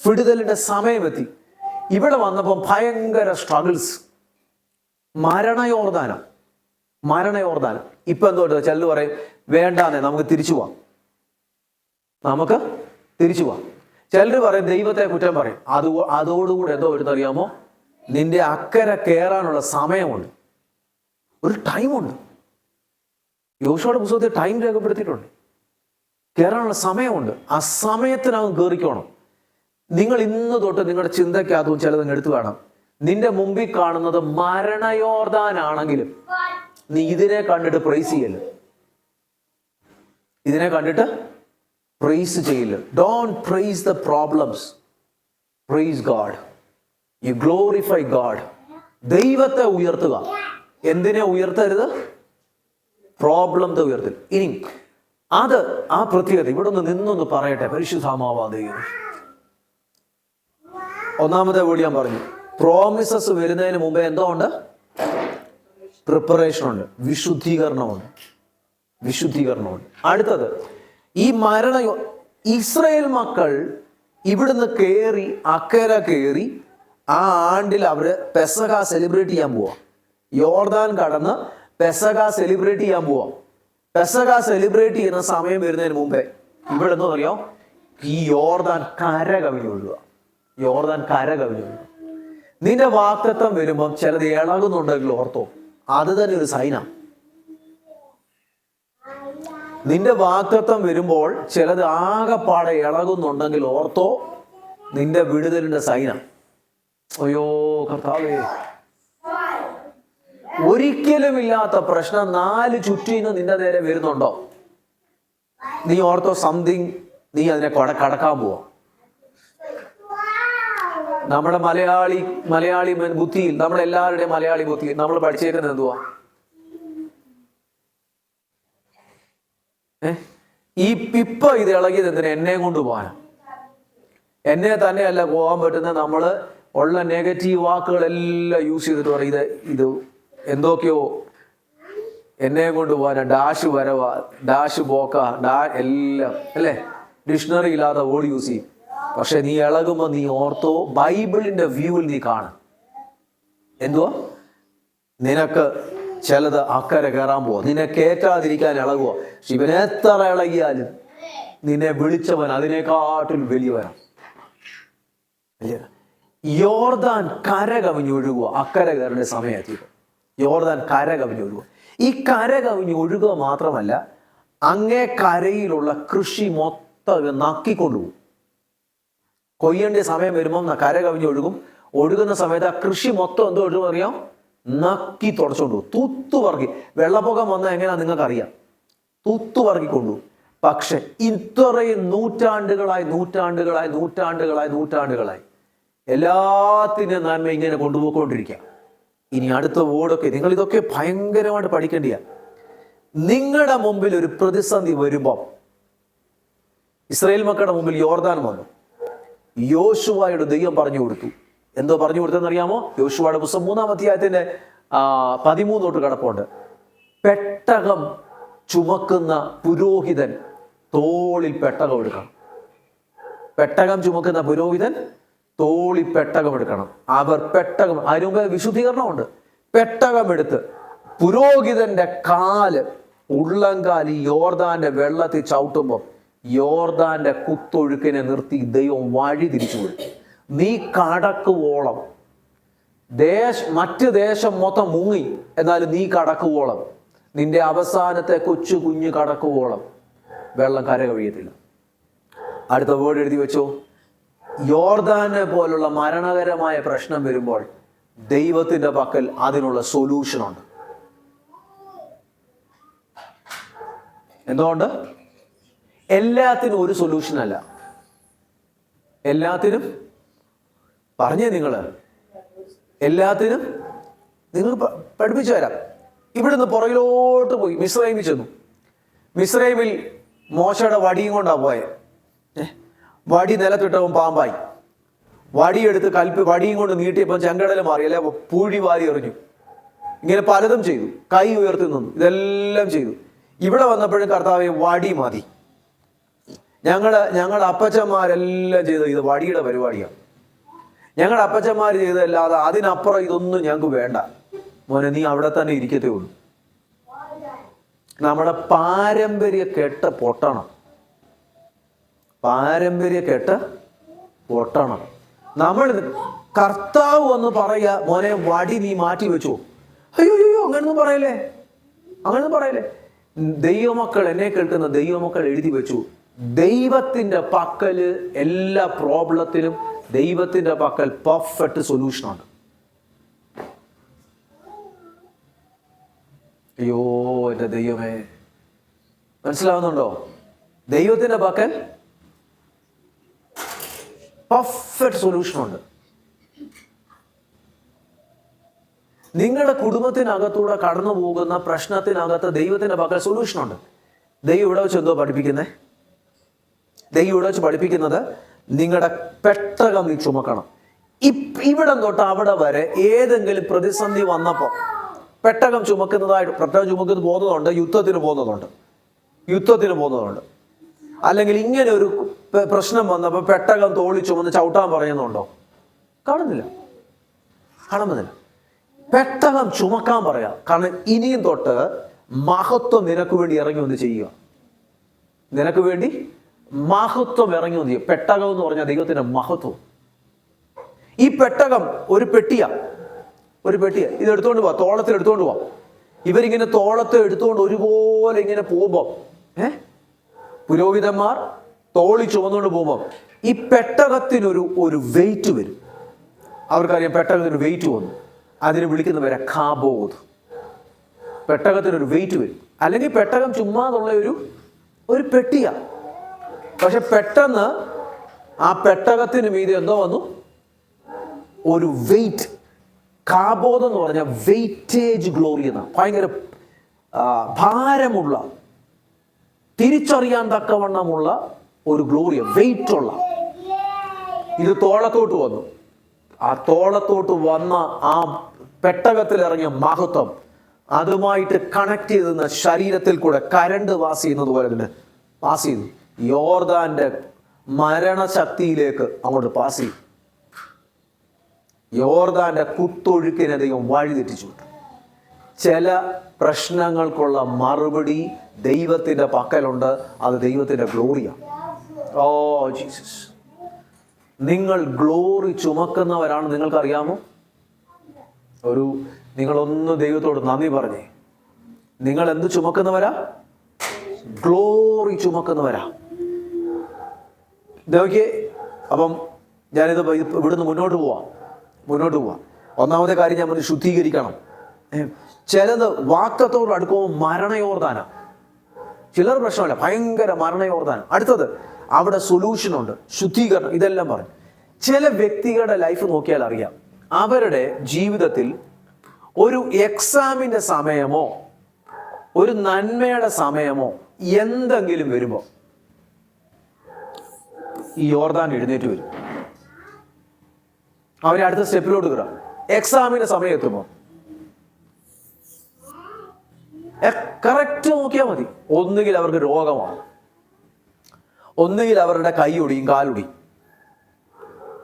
വിടുതലിന്റെ സമയമെത്തി. ഇവിടെ വന്നപ്പം ഭയങ്കര സ്ട്രഗിൾസ്, മരണയോർദാനം. ഇപ്പൊ എന്തോ ചിലർ പറയും, വേണ്ടാന്നേ, നമുക്ക് തിരിച്ചു പോവാം. ചിലർ പറയും ദൈവത്തെ കുറ്റം പറയും. അതോടുകൂടെ എന്തോ വരുന്നറിയാമോ? നിന്റെ അക്കരെ കയറാനുള്ള സമയമുണ്ട്, ഒരു ടൈമുണ്ട്. യോശുവയുടെ പുസ്തകത്തിൽ ടൈം രേഖപ്പെടുത്തിയിട്ടുണ്ട്. കയറാനുള്ള സമയമുണ്ട്. ആ സമയത്തിനകം കയറിക്കോണം. നിങ്ങൾ ഇന്ന് തൊട്ട് നിങ്ങളുടെ ചിന്തയ്ക്കകത്തും ചിലതങ്ങ് എടുത്തു കാണാം. നിന്റെ മുമ്പിൽ കാണുന്നത് മരണയോർദാനാണെങ്കിലും നീ ഇതിനെ കണ്ടിട്ട് പ്രൈസ് ചെയ്യല്ല. Don't praise the problems. Praise God. You glorify God. ദൈവത്തെ ഉയർത്തുക. എന്തിനെ ഉയർത്തരുത്? പ്രോബ്ലത്തെ ഉയർത്തരുത്. ഇനി അത് ആ പ്രത്യേകത ഇവിടെ നിന്നൊന്ന് പറയട്ടെ. പരിശുദ്ധാത്മാവാ ദൈവം. ഒന്നാമത്തെ വീട് ഞാൻ പറഞ്ഞു, പ്രോമിസസ് വരുന്നതിന് മുമ്പേ എന്തോ ഉണ്ട്? പ്രിപ്പറേഷൻ ഉണ്ട്, വിശുദ്ധീകരണമുണ്ട്. അടുത്തത്, ഈ ഇസ്രായേൽ മക്കൾ ഇവിടുന്ന് കയറി അക്കരെ കയറി ആ ആണ്ടിൽ അവര് പെസഹ സെലിബ്രേറ്റ് ചെയ്യാൻ പോവാം. യോർദാൻ കടന്ന് പെസഹ സെലിബ്രേറ്റ് ചെയ്യാൻ പോവാം. പെസഹ സെലിബ്രേറ്റ് ചെയ്യുന്ന സമയം വരുന്നതിന് മുമ്പേ ഇവിടെ എന്തോ അറിയാം? ഈ യോർദാൻ കര കവിഞ്ഞൊഴുകുക. നിന്റെ വാക്തത്വം വരുമ്പം ചിലത് ഇളകുന്നുണ്ടെങ്കിൽ ഓർത്തോ, അത് തന്നെ ഒരു സൈനാണ്. നിന്റെ വാക്തത്വം വരുമ്പോൾ ചിലത് ആകെപ്പാടെ ഇളകുന്നുണ്ടെങ്കിൽ ഓർത്തോ, നിന്റെ വിടുതലിന്റെ സൈനാണ്. അയ്യോ കർത്താവേ, ഒരിക്കലുമില്ലാത്ത പ്രശ്നം 4 ചുറ്റിന്ന് നിന്റെ നേരെ വരുന്നുണ്ടോ? നീ ഓർത്തോ, സംതിങ് നീ അതിനെ കടക്കാൻ പോവാ. നമ്മുടെ മലയാളി ബുദ്ധിയിൽ, നമ്മളെല്ലാവരുടെയും മലയാളി ബുദ്ധിയിൽ നമ്മൾ പഠിച്ചേക്കുന്നത് എന്തുവാ? ഇപ്പൊ ഇത് ഇളകിയത് എന്തിനാ? എന്നെ കൊണ്ട് പോകാൻ. എന്നെ തന്നെയല്ല പോകാൻ പറ്റുന്ന, നമ്മള് ഉള്ള നെഗറ്റീവ് വാക്കുകളെല്ലാം യൂസ് ചെയ്തിട്ട് പറയും ഇത് എന്തൊക്കെയോ എന്നെ കൊണ്ട് പോകാനാ, ഡാഷ് വരവാ, ഡാഷ് പോക്ക, എല്ലാം അല്ലേ, ഡിക്ഷണറി ഇല്ലാത്ത വേർഡ് യൂസ് ചെയ്യും. പക്ഷെ നീ ഇളകുമ്പോ നീ ഓർത്തോ, ബൈബിളിന്റെ വ്യൂവിൽ നീ കാണും. എന്തുവാ? നിനക്ക് ചിലത് അക്കരെ കയറാൻ പോവാ. നിന്നെ കേറ്റാതിരിക്കാൻ ഇളകുക. ശിവൻ എത്ര ഇളകിയാലും നിന്നെ വിളിച്ചവൻ അതിനെക്കാട്ടിൽ വലിയവനാണ്. യോർദാൻ കര കവിഞ്ഞൊഴുകുക. അക്കരെ കയറേണ്ട സമയത്തിപ്പോ യോർദാൻ കര കവിഞ്ഞൊഴുകുക. ഈ കര കവിഞ്ഞൊഴുകുക മാത്രമല്ല, അങ്ങേ കരയിലുള്ള കൃഷി മൊത്തം നക്കിക്കൊണ്ടുപോകും. കൊയ്യേണ്ട സമയം വരുമ്പം കര കവിഞ്ഞൊഴുകും. ഒഴുകുന്ന സമയത്ത് ആ കൃഷി മൊത്തം എന്തോ ഒഴുകും അറിയാം? നക്കി തുടച്ചോണ്ടു, തൂത്തുപറക്കി. വെള്ളപ്പൊക്കം വന്നാൽ എങ്ങനെയാ നിങ്ങൾക്കറിയാം? തൂത്തുപറക്കി കൊണ്ടുപോകും. പക്ഷെ ഇത്രയും നൂറ്റാണ്ടുകളായി എല്ലാത്തിനും നന്മ ഇങ്ങനെ കൊണ്ടുപോയിക്കൊണ്ടിരിക്കുക. ഇനി അടുത്ത വേർഡൊക്കെ നിങ്ങൾ ഇതൊക്കെ ഭയങ്കരമായിട്ട് പഠിക്കേണ്ടിയ. നിങ്ങളുടെ മുമ്പിൽ ഒരു പ്രതിസന്ധി വരുമ്പം, ഇസ്രായേൽ മക്കളുടെ മുമ്പിൽ യോർദാൻ വന്നു. യോശുവയുടെ ദൈവം പറഞ്ഞു കൊടുത്തു. എന്തോ പറഞ്ഞു കൊടുത്തെന്ന് അറിയാമോ? യോശുവയുടെ പുസ്തകം 3-ാം അധ്യായത്തിന്റെ 13 തൊട്ട് കിടപ്പുണ്ട്. പെട്ടകം ചുമക്കുന്ന പുരോഹിതൻ തോളിൽ പെട്ടകം എടുക്കണം. പെട്ടകം ചുമക്കുന്ന പുരോഹിതൻ തോളി പെട്ടകം എടുക്കണം. അവർ പെട്ടകം, അതിനു മുമ്പ് വിശുദ്ധീകരണമുണ്ട്. പെട്ടകമെടുത്ത് പുരോഹിതന്റെ കാല്, ഉള്ളംകാലി യോർദാന്റെ വെള്ളത്തിൽ ചവിട്ടുമ്പോൾ യോർദാന്റെ കുത്തൊഴുക്കിനെ നിർത്തി ദൈവം വഴി തിരിച്ചു വിടും. നീ കടക്കുവോളം മറ്റ് ദേശം മൊത്തം മുങ്ങി, എന്നാലും നീ കടക്കുവോളം, നിന്റെ അവസാനത്തെ കൊച്ചു കുഞ്ഞ് കടക്കുവോളം വെള്ളം കര കഴിയത്തില്ല. അടുത്ത വേർഡ് എഴുതി വെച്ചോ. യോർദാനെ പോലുള്ള മരണകരമായ പ്രശ്നം വരുമ്പോൾ ദൈവത്തിന്റെ പക്കൽ അതിനുള്ള സൊല്യൂഷനുണ്ട്. എന്തുകൊണ്ട്? എല്ലാത്തിനും ഒരു സൊല്യൂഷൻ അല്ല. എല്ലാത്തിനും പറഞ്ഞേ എല്ലാത്തിനും നിങ്ങൾ പഠിപ്പിച്ചു തരാം. ഇവിടുന്ന് പുറകിലോട്ട് പോയി മിസ്രൈമിൽ ചെന്നു. മിസ്രൈമിൽ മോശയുടെ വടിയും കൊണ്ടാണ് പോയത്. വടി നിലത്തിട്ടവൻ പാമ്പായി. വടിയെടുത്ത് വടിയും കൊണ്ട് നീട്ടിയപ്പോൾ ചെങ്കടൽ മാറി, അല്ലെ പൂഴി വാരി എറിഞ്ഞു. ഇങ്ങനെ പലതും ചെയ്തു. കൈ ഉയർത്തി നിന്നു. ഇതെല്ലാം ചെയ്തു. ഇവിടെ വന്നപ്പോഴും കർത്താവേ വടി മതി. ഞങ്ങളുടെ അപ്പച്ചന്മാരെല്ലാം ചെയ്തത് ഇത് വടിയുടെ പരിപാടിയാണ്. ഞങ്ങളുടെ അപ്പച്ചന്മാർ ചെയ്തതല്ലാതെ അതിനപ്പുറം ഇതൊന്നും ഞങ്ങൾക്ക് വേണ്ട. മോനെ, നീ അവിടെ തന്നെ ഇരിക്കത്തേ ഉള്ളൂ. നമ്മുടെ പാരമ്പര്യ കെട്ട് പൊട്ടണം. പാരമ്പര്യ കെട്ട് പൊട്ടണം. നമ്മൾ കർത്താവ് വന്ന് പറയുക, മോനെ വടി നീ മാറ്റി വെച്ചോ. അയ്യോ അങ്ങനൊന്നും പറയല്ലേ. ദൈവമക്കൾ, എന്നെ കേൾക്കുന്ന ദൈവമക്കൾ എഴുതി വെച്ചു, ദൈവത്തിന്റെ പക്കല് എല്ലാ പ്രോബ്ലത്തിനും ദൈവത്തിന്റെ പക്കൽ പെർഫെക്റ്റ് സൊല്യൂഷനുണ്ട്. അയ്യോ എൻ്റെ ദൈവമേ, മനസ്സിലാവുന്നുണ്ടോ? ദൈവത്തിന്റെ പക്കൽ പെർഫെക്റ്റ് സൊല്യൂഷനുണ്ട്. നിങ്ങളുടെ കുടുംബത്തിനകത്തൂടെ കടന്നു പോകുന്ന പ്രശ്നത്തിനകത്ത് ദൈവത്തിന്റെ പക്കൽ സൊല്യൂഷനുണ്ട്. ദൈവം ഇവിടെ വെച്ച് എന്തോ പഠിപ്പിക്കുന്നത്? ദൈവം ഇവിടെ വെച്ച് പഠിപ്പിക്കുന്നത് നിങ്ങളുടെ പെട്ടകം നീ ചുമക്കണം. ഇവിടം തൊട്ട് അവിടെ വരെ ഏതെങ്കിലും പ്രതിസന്ധി വന്നപ്പോൾ പെട്ടകം ചുമക്കുന്നത് പോകുന്നതുണ്ട്, യുദ്ധത്തിന് പോകുന്നതുണ്ട്. അല്ലെങ്കിൽ ഇങ്ങനെ ഒരു പ്രശ്നം വന്നപ്പോൾ പെട്ടകം തോളി ചുമന്ന് ചവിട്ടാൻ പറയുന്നുണ്ടോ? കാണുന്നില്ല. പെട്ടകം ചുമക്കാൻ പറയാം. കാരണം ഇനിയും തൊട്ട് മഹത്വം നിനക്ക് വേണ്ടി ഇറങ്ങി വന്ന് ചെയ്യുക. നിനക്ക് വേണ്ടി മഹത്വം ഇറങ്ങി വന്ന് ചെയ്യുക. പെട്ടകം എന്ന് പറഞ്ഞാൽ ദൈവത്തിന്റെ മഹത്വം. ഈ പെട്ടകം ഒരു പെട്ടിയാ. ഇത് എടുത്തോണ്ട് പോവാ, തോളത്തിൽ എടുത്തോണ്ട് പോവാം. ഇവരിങ്ങനെ തോളത്ത് എടുത്തുകൊണ്ട് ഒരുപോലെ ഇങ്ങനെ പോകുമ്പോൾ പുരോഹിതന്മാർ തോളി ചുമന്നുകൊണ്ട് പോകുമ്പോൾ ഈ പെട്ടകത്തിനൊരു വെയിറ്റ് വരും. അവർക്കറിയാം പെട്ടകത്തിന് വെയിറ്റ് വന്നു. അതിന് വിളിക്കുന്നവരെ ഖാബോദ്. പെട്ടകത്തിനൊരു വെയിറ്റ് വരും. അല്ലെങ്കിൽ പെട്ടകം ചുമ്മാതുള്ള ഒരു പെട്ടിയാ. പക്ഷെ പെട്ടെന്ന് ആ പെട്ടകത്തിന് മീതെ എന്തോ വന്നു, ഒരു വെയിറ്റ്. ഖാബോദ് എന്ന് പറഞ്ഞാൽ വെയിറ്റേജ് ഗ്ലോറി എന്ന, ഭയങ്കര ഭാരമുള്ള, തിരിച്ചറിയാൻ തക്കവണ്ണമുള്ള ഒരു ഗ്ലോറിയ, വെയിറ്റ് ഉള്ള. ഇത് തോളത്തോട്ട് വന്നു. ആ തോളത്തോട്ട് വന്ന ആ പെട്ടകത്തിൽ ഇറങ്ങിയ മഹത്വം അതുമായിട്ട് കണക്ട് ചെയ്തുന്ന ശരീരത്തിൽ കൂടെ കരണ്ട് പാസ് ചെയ്യുന്നത് പോലെ തന്നെ പാസ് ചെയ്തു. യോർദാന്റെ മരണശക്തിയിലേക്ക് അങ്ങോട്ട് പാസ് ചെയ്തു. യോർദാന്റെ കുത്തൊഴുക്കിനെ ദൈവം വഴിതെറ്റിച്ചു വിട്ടു. ചില പ്രശ്നങ്ങൾക്കുള്ള മറുപടി ദൈവത്തിന്റെ പക്കലുണ്ട്. അത് ദൈവത്തിന്റെ ഗ്ലോറിയാണ്. ഓ ജീസസ്, നിങ്ങൾ ഗ്ലോറി ചുമക്കുന്നവരാണ്. നിങ്ങൾക്കറിയാമോ? നിങ്ങളൊന്ന് ദൈവത്തോട് നന്ദി പറഞ്ഞേ. നിങ്ങൾ എന്ത് ചുമക്കുന്നവരാ? ഗ്ലോറി ചുമക്കുന്നവരാ. നോക്കിയേ. അപ്പം ഞാനിത് ഇവിടുന്ന് മുന്നോട്ട് പോവാം. ഒന്നാമത്തെ കാര്യം ഞാൻ പറഞ്ഞു, ശുദ്ധീകരിക്കണം. ചിലത് വാക്കത്തോട് അടുക്കുമ്പോൾ മരണയോർദാന. ചിലർ പ്രശ്നമല്ല, ഭയങ്കര മരണയോർദാനം. അടുത്തത് അവിടെ സൊല്യൂഷനുണ്ട്, ശുദ്ധീകരണം. ഇതെല്ലാം പറഞ്ഞു. ചില വ്യക്തികളുടെ ലൈഫ് നോക്കിയാൽ അറിയാം, അവരുടെ ജീവിതത്തിൽ ഒരു എക്സാമിന്റെ സമയമോ ഒരു നന്മയുടെ സമയമോ എന്തെങ്കിലും വരുമ്പോൾ ഈ യോർദാൻ എഴുന്നേറ്റ് വരും. അവരെ അടുത്ത സ്റ്റെപ്പിലോട്ട് കയറാം. എക്സാമിന്റെ സമയം എത്തുമ്പോൾ കറക്റ്റ് നോക്കിയാൽ മതി. ഒന്നുകിൽ അവർക്ക് രോഗമാണ്, ഒന്നുകിൽ അവരുടെ കൈയൊടിയും കാലൊടിയും,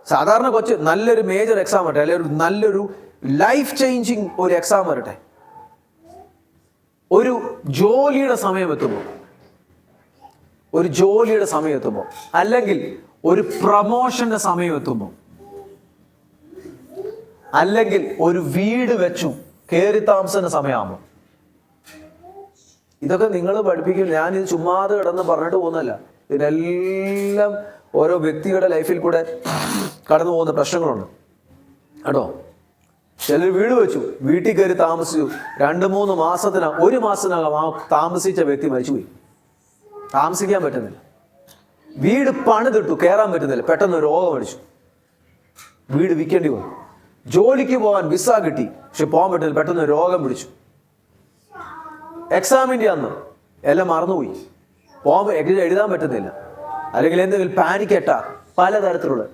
സാധാരണ കൊച്ച് നല്ലൊരു മേജർ എക്സാം വരട്ടെ, അല്ലെങ്കിൽ ഒരു നല്ലൊരു ലൈഫ് ചേഞ്ചിങ് ഒരു എക്സാം വരട്ടെ, ഒരു ജോലിയുടെ സമയം എത്തുമ്പോൾ, അല്ലെങ്കിൽ ഒരു പ്രമോഷന്റെ സമയം എത്തുമ്പോൾ, അല്ലെങ്കിൽ ഒരു വീട് വെച്ചു കയറി താമസത്തിന്റെ സമയമാകുമ്പോൾ, ഇതൊക്കെ നിങ്ങൾ പഠിപ്പിക്കും. ഞാനിത് ചുമ്മാതെ കിടന്ന് പറഞ്ഞിട്ട് പോകുന്നല്ല. ഇതിനെല്ലാം ഓരോ വ്യക്തിയുടെ ലൈഫിൽ കൂടെ കടന്നു പോകുന്ന പ്രശ്നങ്ങളുണ്ട് കേട്ടോ. ചിലർ വീട് വെച്ചു, വീട്ടിൽ കയറി താമസിച്ചു, 2-3 മാസത്തിനകം, 1 മാസത്തിനകം ആ താമസിച്ച വ്യക്തി മരിച്ചുപോയി. താമസിക്കാൻ പറ്റുന്നില്ല. വീട് പണിതിട്ടു, കയറാൻ പറ്റുന്നില്ല, പെട്ടെന്ന് രോഗം അടിച്ചു, വീട് വിൽക്കേണ്ടി വന്നു. ജോലിക്ക് പോകാൻ വിസ കിട്ടി, പക്ഷെ പോകാൻ പറ്റുന്നില്ല, പെട്ടെന്ന് രോഗം പിടിച്ചു. എക്സാമിൻ്റെ അന്ന് എല്ലാം മറന്നുപോയി, എഴുതാൻ പറ്റുന്നില്ല, അല്ലെങ്കിൽ എന്തെങ്കിലും പാനിക് അറ്റാക്ക്, പലതരത്തിലുള്ള.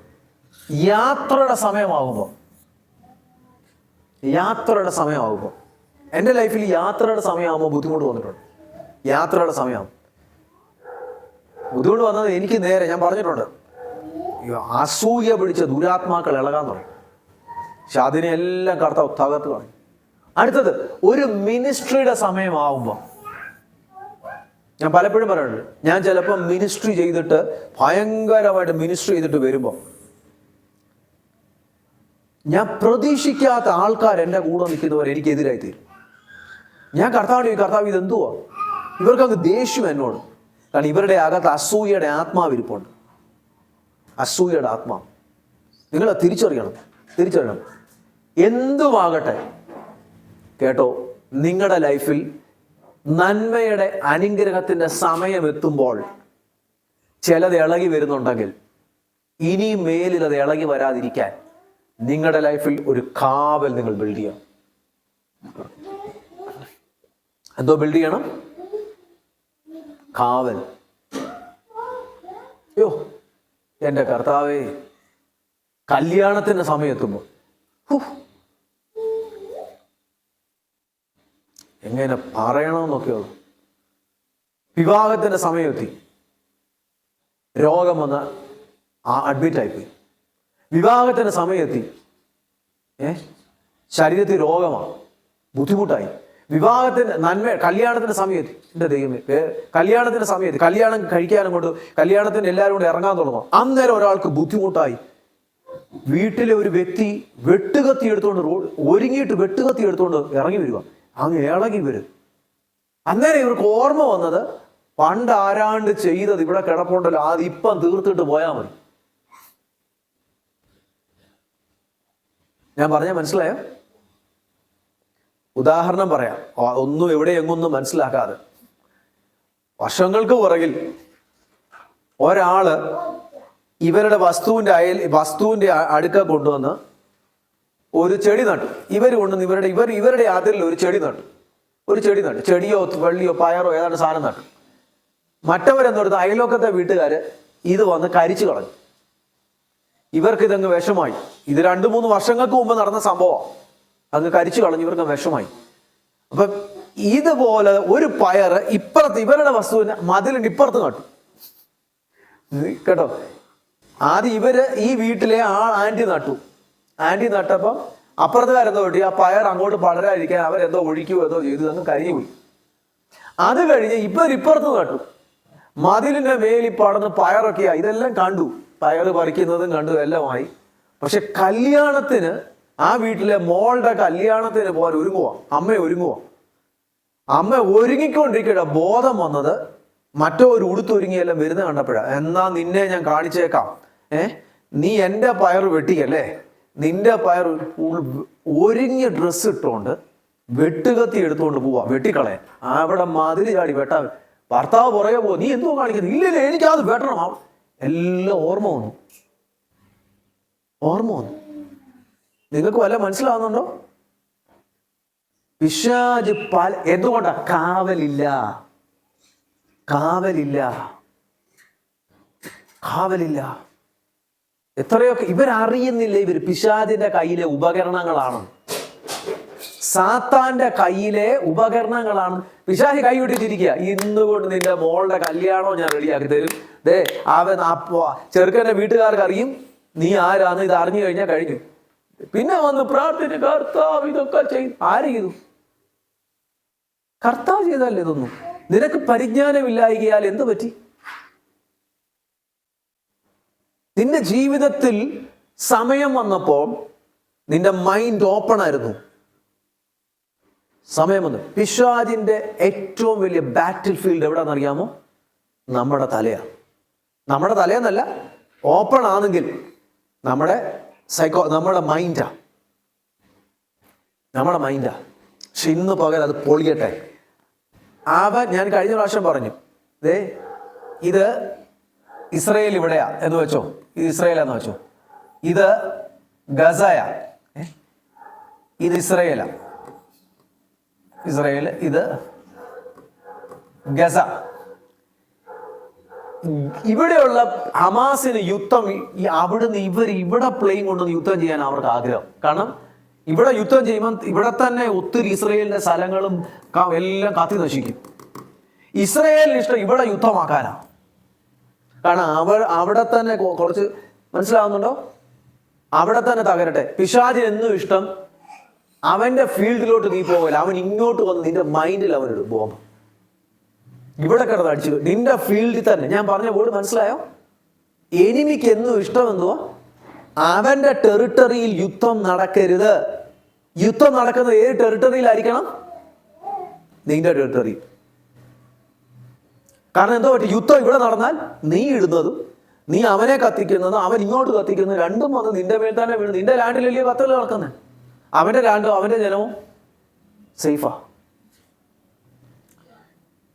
യാത്രയുടെ സമയമാകുമ്പോൾ എൻ്റെ ലൈഫിൽ യാത്രയുടെ സമയമാകുമ്പോൾ ബുദ്ധിമുട്ട് വന്നിട്ടുണ്ട്. യാത്രയുടെ സമയം ബുദ്ധിമുട്ട് വന്നത് എനിക്ക് നേരെ, ഞാൻ പറഞ്ഞിട്ടുണ്ട്, അസൂയ പിടിച്ച ദുരാത്മാക്കൾ ഇളകാൻ തുടങ്ങി. പക്ഷെ അതിനെല്ലാം കർത്താവ് തകർത്ത് കളഞ്ഞു. അടുത്തത് ഒരു മിനിസ്ട്രിയുടെ സമയമാകുമ്പോൾ, ഞാൻ പലപ്പോഴും പറയുന്നുണ്ട്, ഞാൻ ചിലപ്പോൾ മിനിസ്ട്രി ചെയ്തിട്ട് ഭയങ്കരമായിട്ട് മിനിസ്ട്രി ചെയ്തിട്ട് വരുമ്പോൾ ഞാൻ പ്രതീക്ഷിക്കാത്ത ആൾക്കാർ എൻ്റെ കൂടെ നിൽക്കുന്നവർ എനിക്കെതിരായി തീരും. ഞാൻ കർത്താവ് ഇതെന്തുവാ, ഇവർക്കങ്ങ് ദേഷ്യം എന്നോട്. കാരണം ഇവരുടെ അകത്ത് അസൂയയുടെ ആത്മാവിരിപ്പുണ്ട്, അസൂയയുടെ ആത്മാവ്. നിങ്ങൾ തിരിച്ചറിയണം. എന്തുമാകട്ടെ കേട്ടോ, നിങ്ങളുടെ ലൈഫിൽ നന്മയുടെ അനുഗ്രഹത്തിന്റെ സമയം എത്തുമ്പോൾ ചിലത് ഇളകി വരുന്നുണ്ടെങ്കിൽ, ഇനി മേലിൽ അത് ഇളകി വരാതിരിക്കാൻ നിങ്ങളുടെ ലൈഫിൽ ഒരു കാവൽ നിങ്ങൾ ബിൽഡ് ചെയ്യണം. എന്തോ ബിൽഡ് ചെയ്യണം? കാവൽ. എൻ്റെ കർത്താവേ, കല്യാണത്തിന്റെ സമയം എത്തുമ്പോൾ എങ്ങനെ പറയണമെന്നൊക്കെയുള്ളു. വിവാഹത്തിന്റെ സമയമെത്തി, രോഗം വന്ന് അഡ്മിറ്റ് ആയിപ്പോയി. വിവാഹത്തിന്റെ സമയമെത്തി, ശരീരത്തിൽ രോഗമാണ്, ബുദ്ധിമുട്ടായി. കല്യാണത്തിന്റെ സമയത്ത്, എൻ്റെ ദൈവമേ, കല്യാണത്തിന്റെ സമയത്ത് കല്യാണം കഴിക്കാനും കൊണ്ട് കല്യാണത്തിന് എല്ലാവരും കൂടെ ഇറങ്ങാൻ തുടങ്ങും. അന്നേരം ഒരാൾക്ക് ബുദ്ധിമുട്ടായി. വീട്ടിലെ ഒരു വ്യക്തി വെട്ടുകത്തി എടുത്തുകൊണ്ട് ഒരുങ്ങിയിട്ട് വെട്ടുകത്തി എടുത്തുകൊണ്ട് ഇറങ്ങി വരിക, അങ്ങ് ഇളകി വരും. അന്നേരം ഇവർക്ക് ഓർമ്മ വന്നത്, പണ്ട് ആരാണ്ട് ചെയ്തത് ഇവിടെ കിടപ്പുണ്ടല്ലോ, അത് ഇപ്പം തീർത്തിട്ട് പോയാൽ മതി. ഞാൻ പറഞ്ഞ മനസ്സിലായോ? ഉദാഹരണം പറയാം, ഒന്നും എങ്ങൊന്നും മനസ്സിലാക്കാതെ. വർഷങ്ങൾക്ക് പുറകിൽ ഒരാള് ഇവരുടെ വസ്തുവിന്റെ അടുക്ക കൊണ്ടുവന്ന് ഒരു ചെടി നട്ടു. ഇവരുടെ അതിരിൽ ഒരു ചെടി നട്ടു. ചെടിയോ വെള്ളിയോ പയറോ ഏതാണ്ട് സാധനം നട്ടു. മറ്റവരെന്നോടത്ത് അയൽവക്കത്തെ വീട്ടുകാര് ഇത് വന്ന് കരിച്ചു കളഞ്ഞു. ഇവർക്ക് ഇതങ്ങ് വിഷമായി. ഇത് 2-3 വർഷങ്ങൾക്ക് മുമ്പ് നടന്ന സംഭവം. അങ്ങ് കരിച്ചു കളഞ്ഞു, ഇവർക്ക് വിഷമായി. അപ്പൊ ഇതുപോലെ ഒരു പയറ് ഇപ്പുറത്ത് ഇവരുടെ വസ്തുവിന് മതിലിന്റെ ഇപ്പുറത്ത് നട്ടു കേട്ടോ. ആദ്യം ഈ വീട്ടിലെ ആന്റി നട്ടപ്പം അപ്പുറത്തുകാരെന്തോ കിട്ടി, ആ പയർ അങ്ങോട്ട് പടരാതിരിക്കാൻ അവരെന്തോ ഒഴിക്കുകയോ എന്തോ ചെയ്തു, അങ്ങ് കരിഞ്ഞു പോയി. അത് കഴിഞ്ഞ് ഇപ്പുറത്ത് നട്ടു, മതിലിന്റെ മേലിൽ പടർന്ന് പയറൊക്കെയാ. ഇതെല്ലാം കണ്ടു, പയർ പറിക്കുന്നതും കണ്ടു, എല്ലാമായി. പക്ഷെ കല്യാണത്തിന്, ആ വീട്ടിലെ മോളുടെ കല്യാണത്തിന് പോകാൻ ഒരുങ്ങുക. അമ്മ ഒരുങ്ങിക്കൊണ്ടിരിക്കട്ടെ, ബോധം വന്നത് മറ്റൊരു ഉടുത്തൊരുങ്ങിയെല്ലാം വരുന്ന കണ്ടപ്പോഴാണ്. എന്നാ നിന്നെ ഞാൻ കാണിച്ചേക്കാം, നീ എൻ്റെ പയർ വെട്ടിക്കല്ലേ, നിന്റെ പയർ ഒരുങ്ങിയ ഡ്രസ്സ് ഇട്ടുകൊണ്ട് വെട്ടുകത്തി എടുത്തുകൊണ്ട് പോവാ, വെട്ടിക്കളയാൻ. അവിടെ മതില് ചാടി വെട്ടാൻ. ഭർത്താവ് പുറകെ പോവാ, നീ എന്തോ കാണിക്കുന്നത്? ഇല്ല, എനിക്കത് വെട്ടണം. എല്ലാം ഓർമ്മ വന്നു. നിങ്ങൾക്ക് വല്ല മനസ്സിലാവുന്നുണ്ടോ? പിശാച് എന്തുകൊണ്ടാ? കാവലില്ല. എത്രയൊക്കെ ഇവരറിയുന്നില്ല, ഇവർ പിശാചിന്റെ കയ്യിലെ ഉപകരണങ്ങളാണ്, സാത്താന്റെ കയ്യിലെ ഉപകരണങ്ങളാണ്. പിശാച് കൈ വിട്ടിട്ടിരിക്കുക, ഇന്നുകൊണ്ട് നിന്റെ മോളുടെ കല്യാണം ഞാൻ റെഡിയാക്കി തരും. അവൻ ചെറുക്കന്റെ വീട്ടുകാർക്ക് അറിയും, നീ ആരാന്ന് ഇത് അറിഞ്ഞു കഴിഞ്ഞാൽ കഴിഞ്ഞു. പിന്നെ വന്ന് പ്രാർത്ഥന, കർത്താവ് ഇതൊക്കെ ചെയ്തു. ആര് ചെയ്തു? കർത്താവ് ചെയ്തല്ലേ ഇതൊന്നും. നിനക്ക് പരിജ്ഞാനമില്ലായികയാൽ എന്ത് പറ്റി? നിന്റെ ജീവിതത്തിൽ സമയം വന്നപ്പോൾ നിന്റെ മൈൻഡ് ഓപ്പൺ ആയിരുന്നു. സമയം വന്നു. പിശാചിന്റെ ഏറ്റവും വലിയ ബാറ്റിൽ ഫീൽഡ് എവിടെയാണെന്ന് അറിയാമോ? നമ്മുടെ തലയാണ്. നമ്മുടെ തലയെന്നല്ല, ഓപ്പൺ ആണെങ്കിൽ നമ്മുടെ നമ്മുടെ മൈൻഡാ. പക്ഷെ ഇന്ന് പകൽ അത് പൊളിയട്ടെ. ഞാൻ കഴിഞ്ഞ പ്രാവശ്യം പറഞ്ഞു, ഇത് ഇസ്രയേൽ ഇവിടെയാ എന്ന് വെച്ചോ, ഇത് ഇസ്രയേലാന്ന് വെച്ചോ, ഇത് ഗസയാ, ഇത് ഇസ്രയേലാ, ഇത് ഗസ. ഇവിടെയുള്ള ഹമാസിന് യുദ്ധം, അവിടുന്ന് ഇവിടെ പ്ലെയിൻ കൊണ്ടൊന്ന് യുദ്ധം ചെയ്യാൻ അവർക്ക് ആഗ്രഹം. കാരണം ഇവിടെ യുദ്ധം ചെയ്യുമ്പോൾ ഇവിടെ തന്നെ ഒത്തിരി ഇസ്രയേലിന്റെ സ്ഥലങ്ങളും എല്ലാം കത്തി നശിക്കും. ഇസ്രയേലിന് ഇഷ്ടം ഇവിടെ യുദ്ധമാക്കാനാ. കാരണം അവിടെ തന്നെ കുറച്ച് മനസ്സിലാവുന്നുണ്ടോ? അവിടെ തന്നെ തകരട്ടെ. പിശാചിന് എന്നും ഇഷ്ടം അവന്റെ ഫീൽഡിലോട്ട് നീ പോകല, അവൻ ഇങ്ങോട്ട് വന്ന് നിന്റെ മൈൻഡിൽ അവനൊരു ബോംബ് ഇവിടെ കിടന്ന് അടിച്ചു നിന്റെ ഫീൽഡിൽ തന്നെ. ഞാൻ പറഞ്ഞ ബോർഡ് മനസ്സിലായോ? എനിമിക്ക് എന്നും ഇഷ്ടം എന്തുവാ? അവന്റെ ടെറിട്ടറിയിൽ യുദ്ധം നടക്കരുത്. യുദ്ധം നടക്കുന്നത് ഏത് ടെറിട്ടറിയിലായിരിക്കണം? നിന്റെ ടെറിട്ടറി. കാരണം എന്തോ പറ്റും? യുദ്ധം ഇവിടെ നടന്നാൽ നീ ഇടുന്നതും നീ അവനെ കത്തിക്കുന്നതും അവൻ ഇങ്ങോട്ട് കത്തിക്കുന്നതും രണ്ടും വന്ന് നിന്റെ മേൽ തന്നെ വീണ്. നിന്റെ ലാൻഡിലല്ലേ കത്തുകൾ നടക്കുന്നത്. അവന്റെ ലാൻഡോ അവന്റെ ജനവും സേഫാ.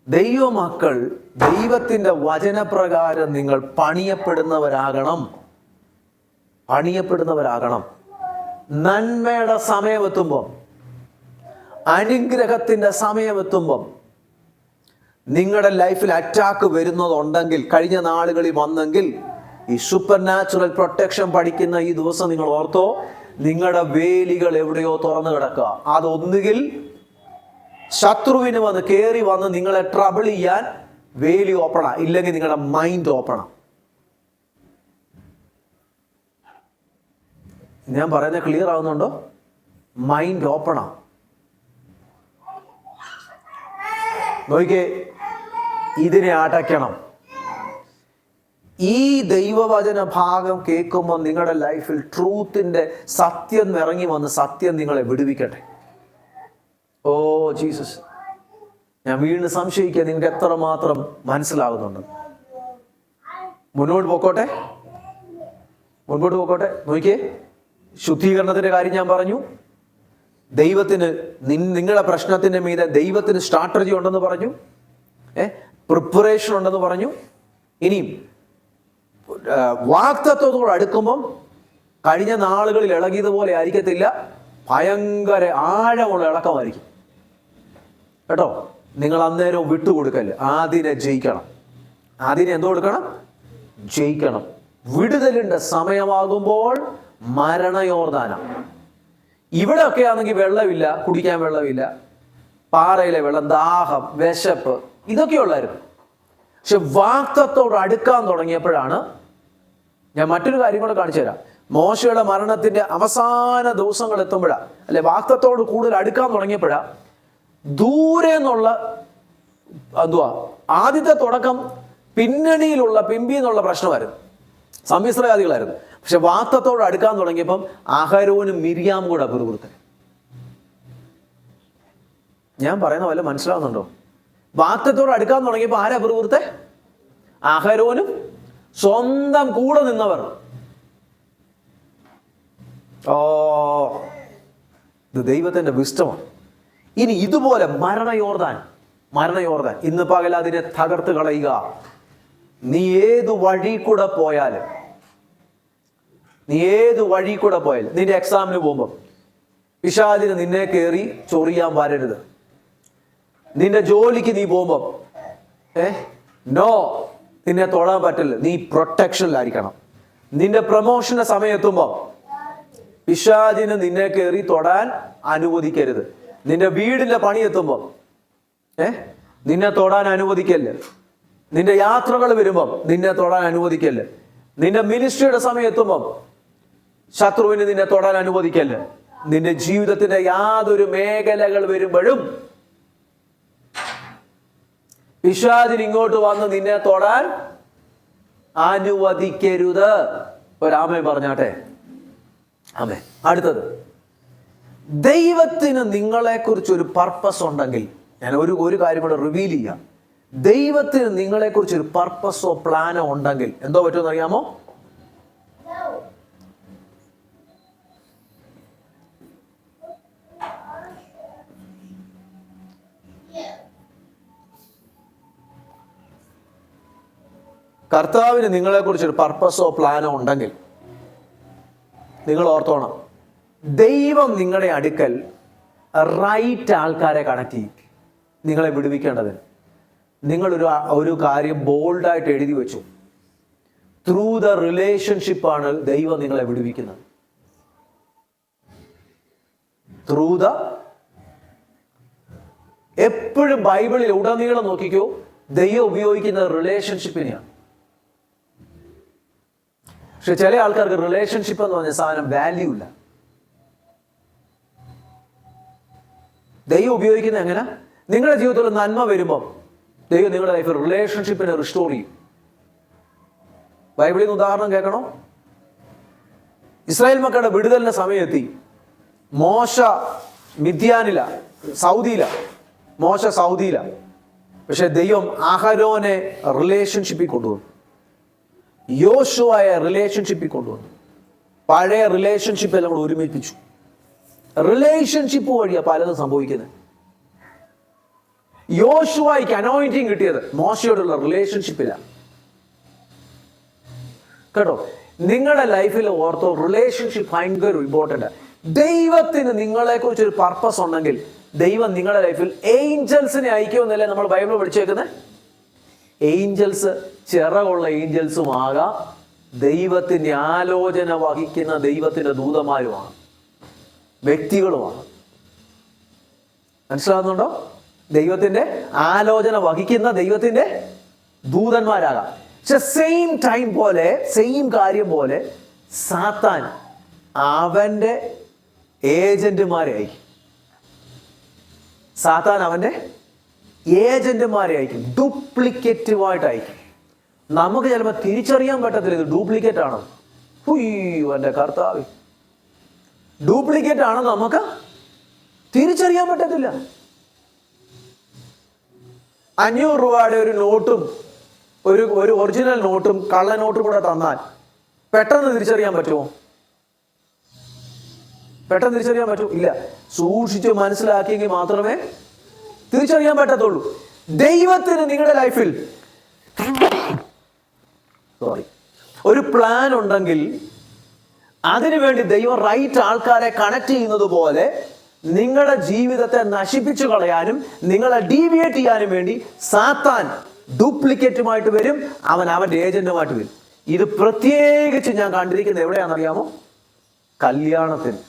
ദൈവമക്കൾ, ദൈവത്തിന്റെ വചനപ്രകാരം നിങ്ങൾ പണിയപ്പെടുന്നവരാകണം. നന്മയുടെ സമയമെത്തുമ്പം, അനുഗ്രഹത്തിന്റെ സമയമെത്തുമ്പം നിങ്ങളുടെ ലൈഫിൽ അറ്റാക്ക് വരുന്നതുണ്ടെങ്കിൽ, കഴിഞ്ഞ നാളുകളിൽ വന്നെങ്കിൽ, ഈ സൂപ്പർ നാച്ചുറൽ പ്രൊട്ടക്ഷൻ പഠിക്കുന്ന ഈ ദിവസം നിങ്ങൾ ഓർത്തോ, നിങ്ങളുടെ വേലികൾ എവിടെയോ തുറന്നു കിടക്കുക. അതൊന്നുകിൽ ശത്രുവിന് വന്ന് കയറി വന്ന് നിങ്ങളെ ട്രബിൾ ചെയ്യാൻ വേലി ഓപ്പണാ, ഇല്ലെങ്കിൽ നിങ്ങളുടെ മൈൻഡ് ഓപ്പണാ. ഞാൻ പറയുന്നത് ക്ലിയർ ആവുന്നുണ്ടോ? മൈൻഡ് ഓപ്പണാ. നോക്കിക്കേ, ഇതിനെ അടയ്ക്കണം. ഈ ദൈവവചന ഭാഗം കേൾക്കുമ്പോൾ നിങ്ങളുടെ ലൈഫിൽ ട്രൂത്തിന്റെ സത്യം ഇറങ്ങി വന്ന് സത്യം നിങ്ങളെ വിടുവിക്കട്ടെ. ഓ ജീസസ്, ഞാൻ വീണ്ടും സംശയിക്കുക നിങ്ങൾക്ക് എത്രമാത്രം മനസ്സിലാകുന്നുണ്ട്. മുന്നോട്ട് പോക്കോട്ടെ. നോക്കിയേ, ശുദ്ധീകരണത്തിന്റെ കാര്യം ഞാൻ പറഞ്ഞു. ദൈവത്തിന് നിങ്ങളുടെ പ്രശ്നത്തിന്റെ മീതെ ദൈവത്തിന് സ്ട്രാറ്റജി ഉണ്ടെന്ന് പറഞ്ഞു, പ്രിപ്പറേഷൻ ഉണ്ടെന്ന് പറഞ്ഞു. ഇനിയും വാഗ്ദത്തത്തോട് അടുക്കുമ്പം കഴിഞ്ഞ നാളുകളിൽ ഇളകിയതുപോലെ ആയിരിക്കത്തില്ല, ഭയങ്കര ആഴമുള്ള ഇളക്കമായിരിക്കും കേട്ടോ. നിങ്ങൾ അന്നേരം വിട്ടുകൊടുക്കല്. അതിനെ ജയിക്കണം. അതിനെ എന്തോ കൊടുക്കണം? ജയിക്കണം. വിടുതലിന്റെ സമയമാകുമ്പോൾ മരണയോർദാനം. ഇവിടെയൊക്കെ ആണെങ്കിൽ വെള്ളമില്ല, കുടിക്കാൻ വെള്ളമില്ല, പാറയിലെ വെള്ളം, ദാഹം, വിശപ്പ്, ഇതൊക്കെയുള്ളായിരുന്നു. പക്ഷെ വാഗ്ദത്തത്തോട് അടുക്കാൻ തുടങ്ങിയപ്പോഴാണ്, ഞാൻ മറ്റൊരു കാര്യം കൂടെ കാണിച്ചു തരാം. മോശയുടെ മരണത്തിന്റെ അവസാന ദിവസങ്ങൾ എത്തുമ്പോഴാണ്, അല്ലെ, വാഗ്ദത്തത്തോട് കൂടുതൽ അടുക്കാൻ തുടങ്ങിയപ്പോഴാണ് ദൂരെ നിന്നുള്ള ആദ്യത്തെ തുടക്കം പിന്നണിയിലുള്ള പിമ്പിന്നുള്ള പ്രശ്നമായിരുന്നു, സമ്മിശ്രജാതികളായിരുന്നു. പക്ഷെ വാഗ്ദത്തത്തോട് അടുക്കാൻ തുടങ്ങിയപ്പം അഹരോനും മിരിയാം കൂടെ പിറുപിറുത്തെ. ഞാൻ പറയുന്ന വല്ല മനസ്സിലാവുന്നുണ്ടോ? വാഗ്ദത്തത്തോട് അടുക്കാൻ തുടങ്ങിയപ്പോൾ ആരാ പിറുപിറുത്തെ? അഹരോനും സ്വന്തം കൂടെ നിന്നവർ. ഇത് ദൈവത്തിന്റെ വിഷ്ടമാണ്. ഇനി ഇതുപോലെ മരണയോർദാൻ ഇന്ന് പകൽ അതിനെ തകർത്ത് കളയുക. നീ ഏത് വഴി കൂടെ പോയാലും നിന്റെ എക്സാമിന് പോകുമ്പോൾ പിശാചിന് നിന്നെ കയറി ചൊറിയാൻ വരരുത്. നിന്റെ ജോലിക്ക് നീ പോകുമ്പോൾ നോ, നിന്നെ തൊടാൻ പറ്റില്ല, നീ പ്രൊട്ടക്ഷനിലായിരിക്കണം. നിന്റെ പ്രൊമോഷന്റെ സമയം എത്തുമ്പോൾ പിശാചിന് നിന്നെ കയറി തൊടാൻ അനുവദിക്കരുത്. നിന്റെ വീടിന്റെ പണി എത്തുമ്പോൾ നിന്നെ തൊടാൻ അനുവദിക്കല്ല്. നിന്റെ യാത്രകൾ വരുമ്പം നിന്നെ തൊടാൻ അനുവദിക്കല്ല്. നിന്റെ മിനിസ്ട്രിയുടെ സമയം എത്തുമ്പം ശത്രുവിന് നിന്നെ തൊടാൻ അനുവദിക്കല്ല. നിന്റെ ജീവിതത്തിന്റെ യാതൊരു മേഖലകൾ വരുമ്പോഴും പിശാചിന് ഇങ്ങോട്ട് വന്ന് നിന്നെ തൊടാൻ അനുവദിക്കരുത്. ഒരാമേ പറഞ്ഞാട്ടെ. ആമേ. അടുത്തത്, ദൈവത്തിന് നിങ്ങളെക്കുറിച്ച് ഒരു പർപ്പസ് ഉണ്ടെങ്കിൽ, ഞാൻ ഒരു കാര്യം കൂടെ റിവീൽ ചെയ്യാം. ദൈവത്തിന് നിങ്ങളെക്കുറിച്ച് ഒരു പർപ്പസോ പ്ലാനോ ഉണ്ടെങ്കിൽ എന്തോ പറ്റുമെന്ന് അറിയാമോ? കർത്താവിന് നിങ്ങളെക്കുറിച്ചൊരു പർപ്പസോ പ്ലാനോ ഉണ്ടെങ്കിൽ നിങ്ങൾ ഓർത്തോണം, ദൈവം നിങ്ങളുടെ അടുക്കൽ റൈറ്റ് ആൾക്കാരെ കണക്ട് ചെയ്യും നിങ്ങളെ വിടുവിക്കേണ്ടതിന്. ഒരു കാര്യം ബോൾഡായിട്ട് എഴുതി വെച്ചു. ത്രൂ ദ റിലേഷൻഷിപ്പാണ് ദൈവം നിങ്ങളെ വിടുവിക്കുന്നത്. എപ്പോഴും ബൈബിളിൽ ഉടനീളം നോക്കിക്കോ, ദൈവം ഉപയോഗിക്കുന്ന റിലേഷൻഷിപ്പിനെയാണ്. പക്ഷെ ചില ആൾക്കാർക്ക് റിലേഷൻഷിപ്പ് എന്ന് പറഞ്ഞ സാധനം വാല്യൂ ഇല്ല. ദൈവം ഉപയോഗിക്കുന്നത് എങ്ങനെ? നിങ്ങളുടെ ജീവിതത്തിൽ നന്മ വരുമ്പോൾ ദൈവം നിങ്ങളുടെ ലൈഫിൽ റിലേഷൻഷിപ്പിനെ റിസ്റ്റോർ ചെയ്യും. ബൈബിളിൽ നിന്ന് ഉദാഹരണം കേൾക്കണോ? ഇസ്രായേൽ മക്കളുടെ വിടുതലിന്റെ സമയത്തി മോശ മിദ്യാനില, സൗദിയില. പക്ഷെ ദൈവം അഹരോനെ റിലേഷൻഷിപ്പിൽ കൊണ്ടുവന്നു, യോശുവയെ റിലേഷൻഷിപ്പിൽ കൊണ്ടുവന്നു. പഴയ റിലേഷൻഷിപ്പ് എല്ലാം കൂടെ ഒരുമിപ്പിച്ചു. റിലേഷൻഷിപ്പ് വഴിയാണ് പലതും സംഭവിക്കുന്നത്. യോശുവയ്ക്ക് അനോയിന്റിങ് കിട്ടിയത് മോശയോടുള്ള റിലേഷൻഷിപ്പിലാണ്. കേട്ടോ, നിങ്ങളുടെ ലൈഫിൽ ഓർത്തോ, റിലേഷൻഷിപ്പ് ഭയങ്കര ഇമ്പോർട്ടൻ്റ്. ദൈവത്തിന് നിങ്ങളെക്കുറിച്ച് ഒരു പർപ്പസ് ഉണ്ടെങ്കിൽ ദൈവം നിങ്ങളുടെ ലൈഫിൽ ഏഞ്ചൽസിനെ അയക്കുമെന്നല്ലേ നമ്മൾ ബൈബിളിൽ പഠിച്ചേക്കുന്നത്? ഏഞ്ചൽസ് ചിറകുള്ള ഏഞ്ചൽസും ആകാം, ദൈവത്തിന്റെ ആലോചന വഹിക്കുന്ന ദൈവത്തിന്റെ ദൂതന്മാരുമാണ്, വ്യക്തികളുമാണ്. മനസ്സിലാകുന്നുണ്ടോ? ദൈവത്തിന്റെ ആലോചന വഹിക്കുന്ന ദൈവത്തിന്റെ ദൂതന്മാരാകാം. പക്ഷെ സെയിം കാര്യം പോലെ സാത്താൻ അവന്റെ ഏജന്റുമാരെ അയക്കും. ഡ്യൂപ്ലിക്കേറ്റീവായിട്ട് അയക്കും. നമുക്ക് ചിലപ്പോൾ തിരിച്ചറിയാൻ പറ്റത്തില്ല ഇത് ഡ്യൂപ്ലിക്കേറ്റ് ആണോ. എൻ്റെ കർത്താവ്, ഡ്യൂപ്ലിക്കേറ്റ് ആണെന്ന് നമുക്ക് തിരിച്ചറിയാൻ പറ്റത്തില്ല. 500 രൂപയുടെ ഒരു നോട്ടും ഒരു ഒറിജിനൽ നോട്ടും കള്ള നോട്ടും കൂടെ തന്നാൽ പെട്ടെന്ന് തിരിച്ചറിയാൻ പറ്റുമോ? ഇല്ല. സൂക്ഷിച്ച് മനസ്സിലാക്കിയെങ്കിൽ മാത്രമേ തിരിച്ചറിയാൻ പറ്റത്തുള്ളൂ. ദൈവത്തിന് നിങ്ങളുടെ ലൈഫിൽ ഒരു പ്ലാൻ ഉണ്ടെങ്കിൽ അതിനുവേണ്ടി ദൈവം റൈറ്റ് ആൾക്കാരെ കണക്ട് ചെയ്യുന്നത് പോലെ നിങ്ങളുടെ ജീവിതത്തെ നശിപ്പിച്ചു കളയാനും നിങ്ങളെ ഡീവിയേറ്റ് ചെയ്യാനും വേണ്ടി സാത്താൻ ഡ്യൂപ്ലിക്കേറ്റുമായിട്ട് വരും, അവന്റെ ഏജന്റുമായിട്ട് വരും. ഇത് പ്രത്യേകിച്ച് ഞാൻ കണ്ടിരിക്കുന്നത് എവിടെയാണെന്നറിയാമോ? കല്യാണത്തിന്.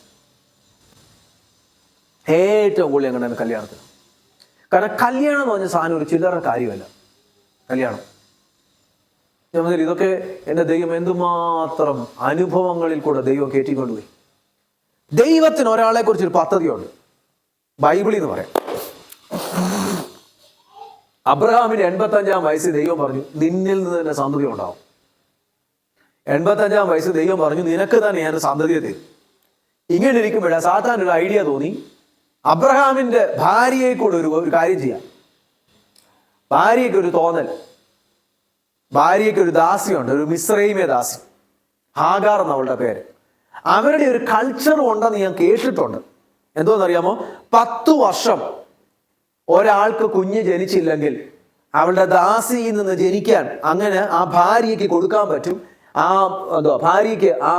ഏറ്റവും കൂടുതൽ ഞാൻ കല്യാണത്തിന്. കാരണം കല്യാണം എന്ന് പറഞ്ഞ സാധനം ഒരു ചില്ലറ കാര്യമല്ല. കല്യാണം ഇതൊക്കെ എൻ്റെ ദൈവം എന്തുമാത്രം അനുഭവങ്ങളിൽ കൂടെ ദൈവം കയറ്റിക്കൊണ്ടുപോയി. ദൈവത്തിന് ഒരാളെ കുറിച്ചൊരു പദ്ധതിയുണ്ട് ബൈബിളിൽ എന്ന് പറയാം. അബ്രഹാമിന്റെ 85-ാം വയസ്സിൽ ദൈവം പറഞ്ഞു നിന്നിൽ നിന്ന് തന്നെ സന്തതി ഉണ്ടാവും. 85-ാം വയസ്സിൽ ദൈവം പറഞ്ഞു നിനക്ക് തന്നെ ഞാൻ സന്തതിയെ തരും. ഇങ്ങനെ ഇരിക്കുമ്പോഴാണ് സാത്താൻ ഒരു ഐഡിയ തോന്നി, അബ്രഹാമിന്റെ ഭാര്യയെ കൂടെ ഒരു കാര്യം ചെയ്യാം. ഭാര്യയ്ക്ക് ഒരു തോന്നൽ, ഭാര്യയ്ക്ക് ഒരു ദാസിയുണ്ട്, ഒരു മിസ്രൈമ്യ ദാസി, ഹാഗാർ എന്നവളുടെ പേര്. അവരുടെ ഒരു കൾച്ചർ ഉണ്ടെന്ന് ഞാൻ കേട്ടിട്ടുണ്ട്. എന്തോന്നറിയാമോ? 10 വർഷം ഒരാൾക്ക് കുഞ്ഞ് ജനിച്ചില്ലെങ്കിൽ അവളുടെ ദാസിയിൽ നിന്ന് ജനിക്കാൻ അങ്ങനെ ആ ഭാര്യയ്ക്ക് കൊടുക്കാൻ പറ്റും. ഭാര്യയ്ക്ക് ആ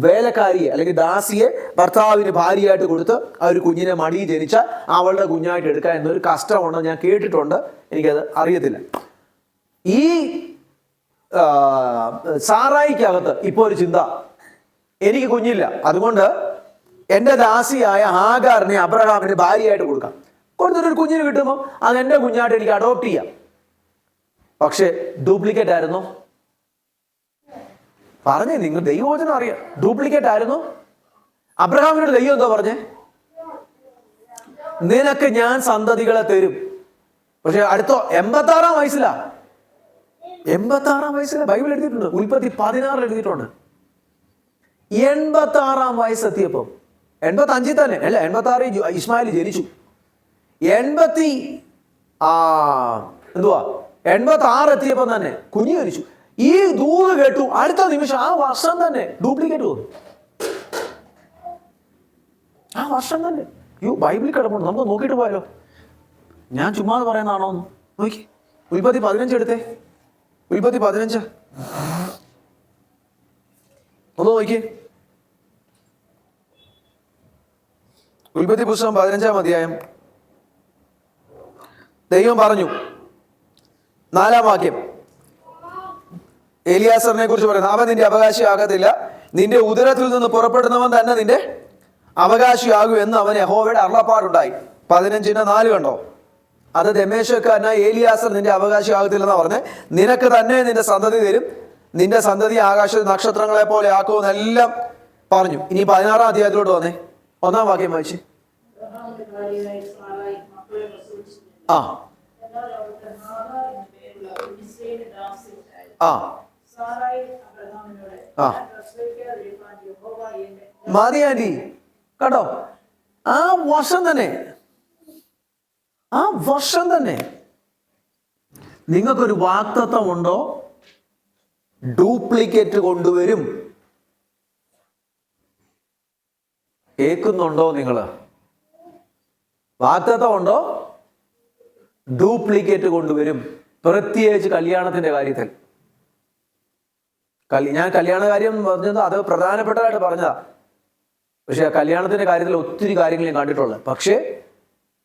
വേലക്കാരിയെ അല്ലെങ്കിൽ ദാസിയെ ഭർത്താവിന് ഭാര്യയായിട്ട് കൊടുത്ത് ആ ഒരു കുഞ്ഞിനെ മടിയിൽ ജനിച്ചാൽ അവളുടെ കുഞ്ഞായിട്ട് എടുക്കാൻ എന്നൊരു കഷ്ടമുണ്ടെന്ന് ഞാൻ കേട്ടിട്ടുണ്ട്. എനിക്കത് അറിയത്തില്ല. ഈ സാറായിക്കകത്ത് ഇപ്പോൾ ഒരു ചിന്ത, എനിക്ക് കുഞ്ഞില്ല, അതുകൊണ്ട് എൻ്റെ ദാസിയായ ഹാഗാറിനെ അബ്രഹാമിന് ഭാര്യയായിട്ട് കൊടുത്തിട്ടൊരു കുഞ്ഞിന് കിട്ടുമ്പോൾ അത് എൻ്റെ കുഞ്ഞായിട്ട് എനിക്ക് അഡോപ്റ്റ് ചെയ്യാം. പക്ഷെ ഡ്യൂപ്ലിക്കേറ്റ് ആയിരുന്നോ? പറഞ്ഞേ, നിങ്ങൾ ദൈവവചനം അറിയാം. ഡ്യൂപ്ലിക്കേറ്റ് ആയിരുന്നോ? അബ്രഹാമിനോട് ദൈവം എന്താ പറഞ്ഞേ? നിനക്ക് ഞാൻ സന്തതികളെ തരും. പക്ഷെ അടുത്ത 86 വയസ്സിലാ, 86 വയസ്സിലാ ബൈബിൾ എഴുതിയിട്ടുണ്ട്. ഉൽപ്പത്തി 16 എഴുതിയിട്ടുണ്ട്. 86 വയസ്സെത്തിയപ്പോ, 85 തന്നെ അല്ല, 86 ഇസ്മായിൽ ജനിച്ചു. 86 എത്തിയപ്പോ തന്നെ കുഞ്ഞു ജനിച്ചു. ഈ ദൂത് കേട്ടു, അടുത്ത നിമിഷം ആ വർഷം തന്നെ ഡ്യൂപ്ലിക്കേറ്റ് വന്നു. ആ വർഷം തന്നെ. ബൈബിളിൽ കിടപ്പുണ്ട്, നമുക്ക് നോക്കിയിട്ട് പോയാലോ? ഞാൻ ചുമ്മാതെ പറയുന്നതാണോ? നോക്കി, ഉൽപ്പത്തി 15 എടുത്തേ. ഉൽപ്പത്തി 15 ഒന്ന് നോക്കി. ഉൽപ്പത്തി പുസ്തകം 15 അധ്യായം. ദൈവം പറഞ്ഞു, 4 വാക്യം, എലിയാസറിനെ കുറിച്ച് പറയുന്നത്, അവൻ നിന്റെ അവകാശിയാകത്തില്ല, നിന്റെ ഉദരത്തിൽ നിന്ന് പുറപ്പെടുന്നവൻ തന്നെ നിന്റെ അവകാശിയാകൂ എന്ന് അവൻ യഹോവയുടെ അരുളപ്പാടുണ്ടായി. 15:4 കണ്ടോ? അത് ദമേശക്കാരനായ ഏലിയാസർ നിന്റെ അവകാശിയാകത്തില്ലെന്നാ പറഞ്ഞേ. നിനക്ക് തന്നെ നിന്റെ സന്തതി തരും, നിന്റെ സന്തതി ആകാശ നക്ഷത്രങ്ങളെ പോലെ ആക്കുമെന്നെല്ലാം പറഞ്ഞു. ഇനി 16 അധ്യായത്തിലോട്ട് വന്നേ. 1 വാക്യം വായിച്ച്. ആ ആ ആ മതി ആന്റി, കേട്ടോ? ആ വർഷം തന്നെ, ആ വർഷം തന്നെ നിങ്ങൾക്കൊരു വാഗ്ദത്തം ഉണ്ടോ? ഡ്യൂപ്ലിക്കേറ്റ് കൊണ്ടുവരും. കേൾക്കുന്നുണ്ടോ നിങ്ങള്? വാഗ്ദത്തം ഉണ്ടോ? ഡ്യൂപ്ലിക്കേറ്റ് കൊണ്ടുവരും. പ്രത്യേകിച്ച് കല്യാണത്തിന്റെ കാര്യത്തിൽ. ഞാൻ കല്യാണ കാര്യം പറഞ്ഞത് അത് പ്രധാനപ്പെട്ടതായിട്ട് പറഞ്ഞതാ. പക്ഷെ ആ കല്യാണത്തിന്റെ കാര്യത്തിൽ ഒത്തിരി കാര്യങ്ങൾ ഞാൻ കണ്ടിട്ടുള്ളത്. പക്ഷേ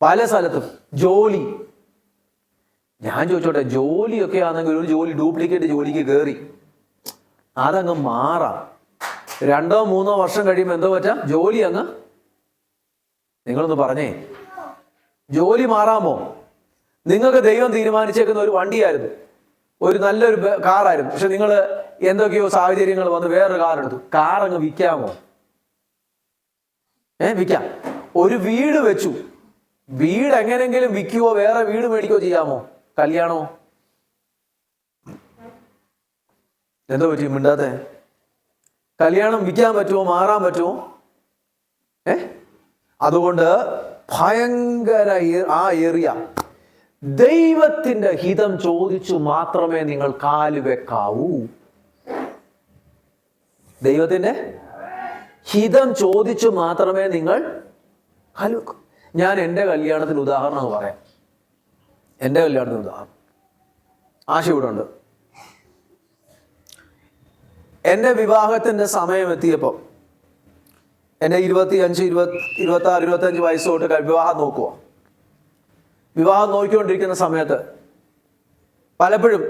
പല സ്ഥലത്തും ജോലി, ഞാൻ ചോദിച്ചോട്ടെ, ജോലിയൊക്കെ ആണെങ്കിൽ ഒരു ജോലി ഡ്യൂപ്ലിക്കേറ്റ് ജോലിക്ക് കയറി അതങ്ങ് മാറാം. 2-3 വർഷം കഴിയുമ്പോൾ എന്തോ പറ്റാം, ജോലി അങ്ങ്, നിങ്ങളൊന്ന് പറഞ്ഞേ, ജോലി മാറാമോ? നിങ്ങൾക്ക് ദൈവം തീരുമാനിച്ചേക്കുന്ന ഒരു വണ്ടിയായിരുന്നു, ഒരു നല്ലൊരു കാറായിരുന്നു. പക്ഷെ നിങ്ങൾ എന്തൊക്കെയോ സാഹചര്യങ്ങൾ വന്ന് വേറൊരു കാർ എടുത്തു. കാർ അങ്ങ് വിൽക്കാമോ? വിൽക്കാം. ഒരു വീട് വെച്ചു, വീട് എങ്ങനെങ്കിലും വിൽക്കുവോ വേറെ വീട് മേടിക്കുകയോ ചെയ്യാമോ? കല്യാണമോ? എന്തോ പറ്റി മിണ്ടാത്തെ? കല്യാണം വിൽക്കാൻ പറ്റുമോ? മാറാൻ പറ്റുമോ? അതുകൊണ്ട് ഭയങ്കര ആ ഏറിയ ദൈവത്തിന്റെ ഹിതം ചോദിച്ചു മാത്രമേ നിങ്ങൾ കാല് വെക്കാവൂ. ദൈവത്തിന്റെ ഹിതം ചോദിച്ചു മാത്രമേ നിങ്ങൾ കാല് വെക്കൂ. ഞാൻ എൻ്റെ കല്യാണത്തിന് ഉദാഹരണം പറയാം. എൻ്റെ കല്യാണത്തിന് ഉദാഹരണം, ആശ ഇവിടെ ഉണ്ട്. എൻ്റെ വിവാഹത്തിന്റെ സമയം എത്തിയപ്പോൾ എൻ്റെ 25, 26, 25 വയസ്സ് തൊട്ട് വിവാഹം നോക്കുക. വിവാഹം നോക്കിക്കൊണ്ടിരിക്കുന്ന സമയത്ത് പലപ്പോഴും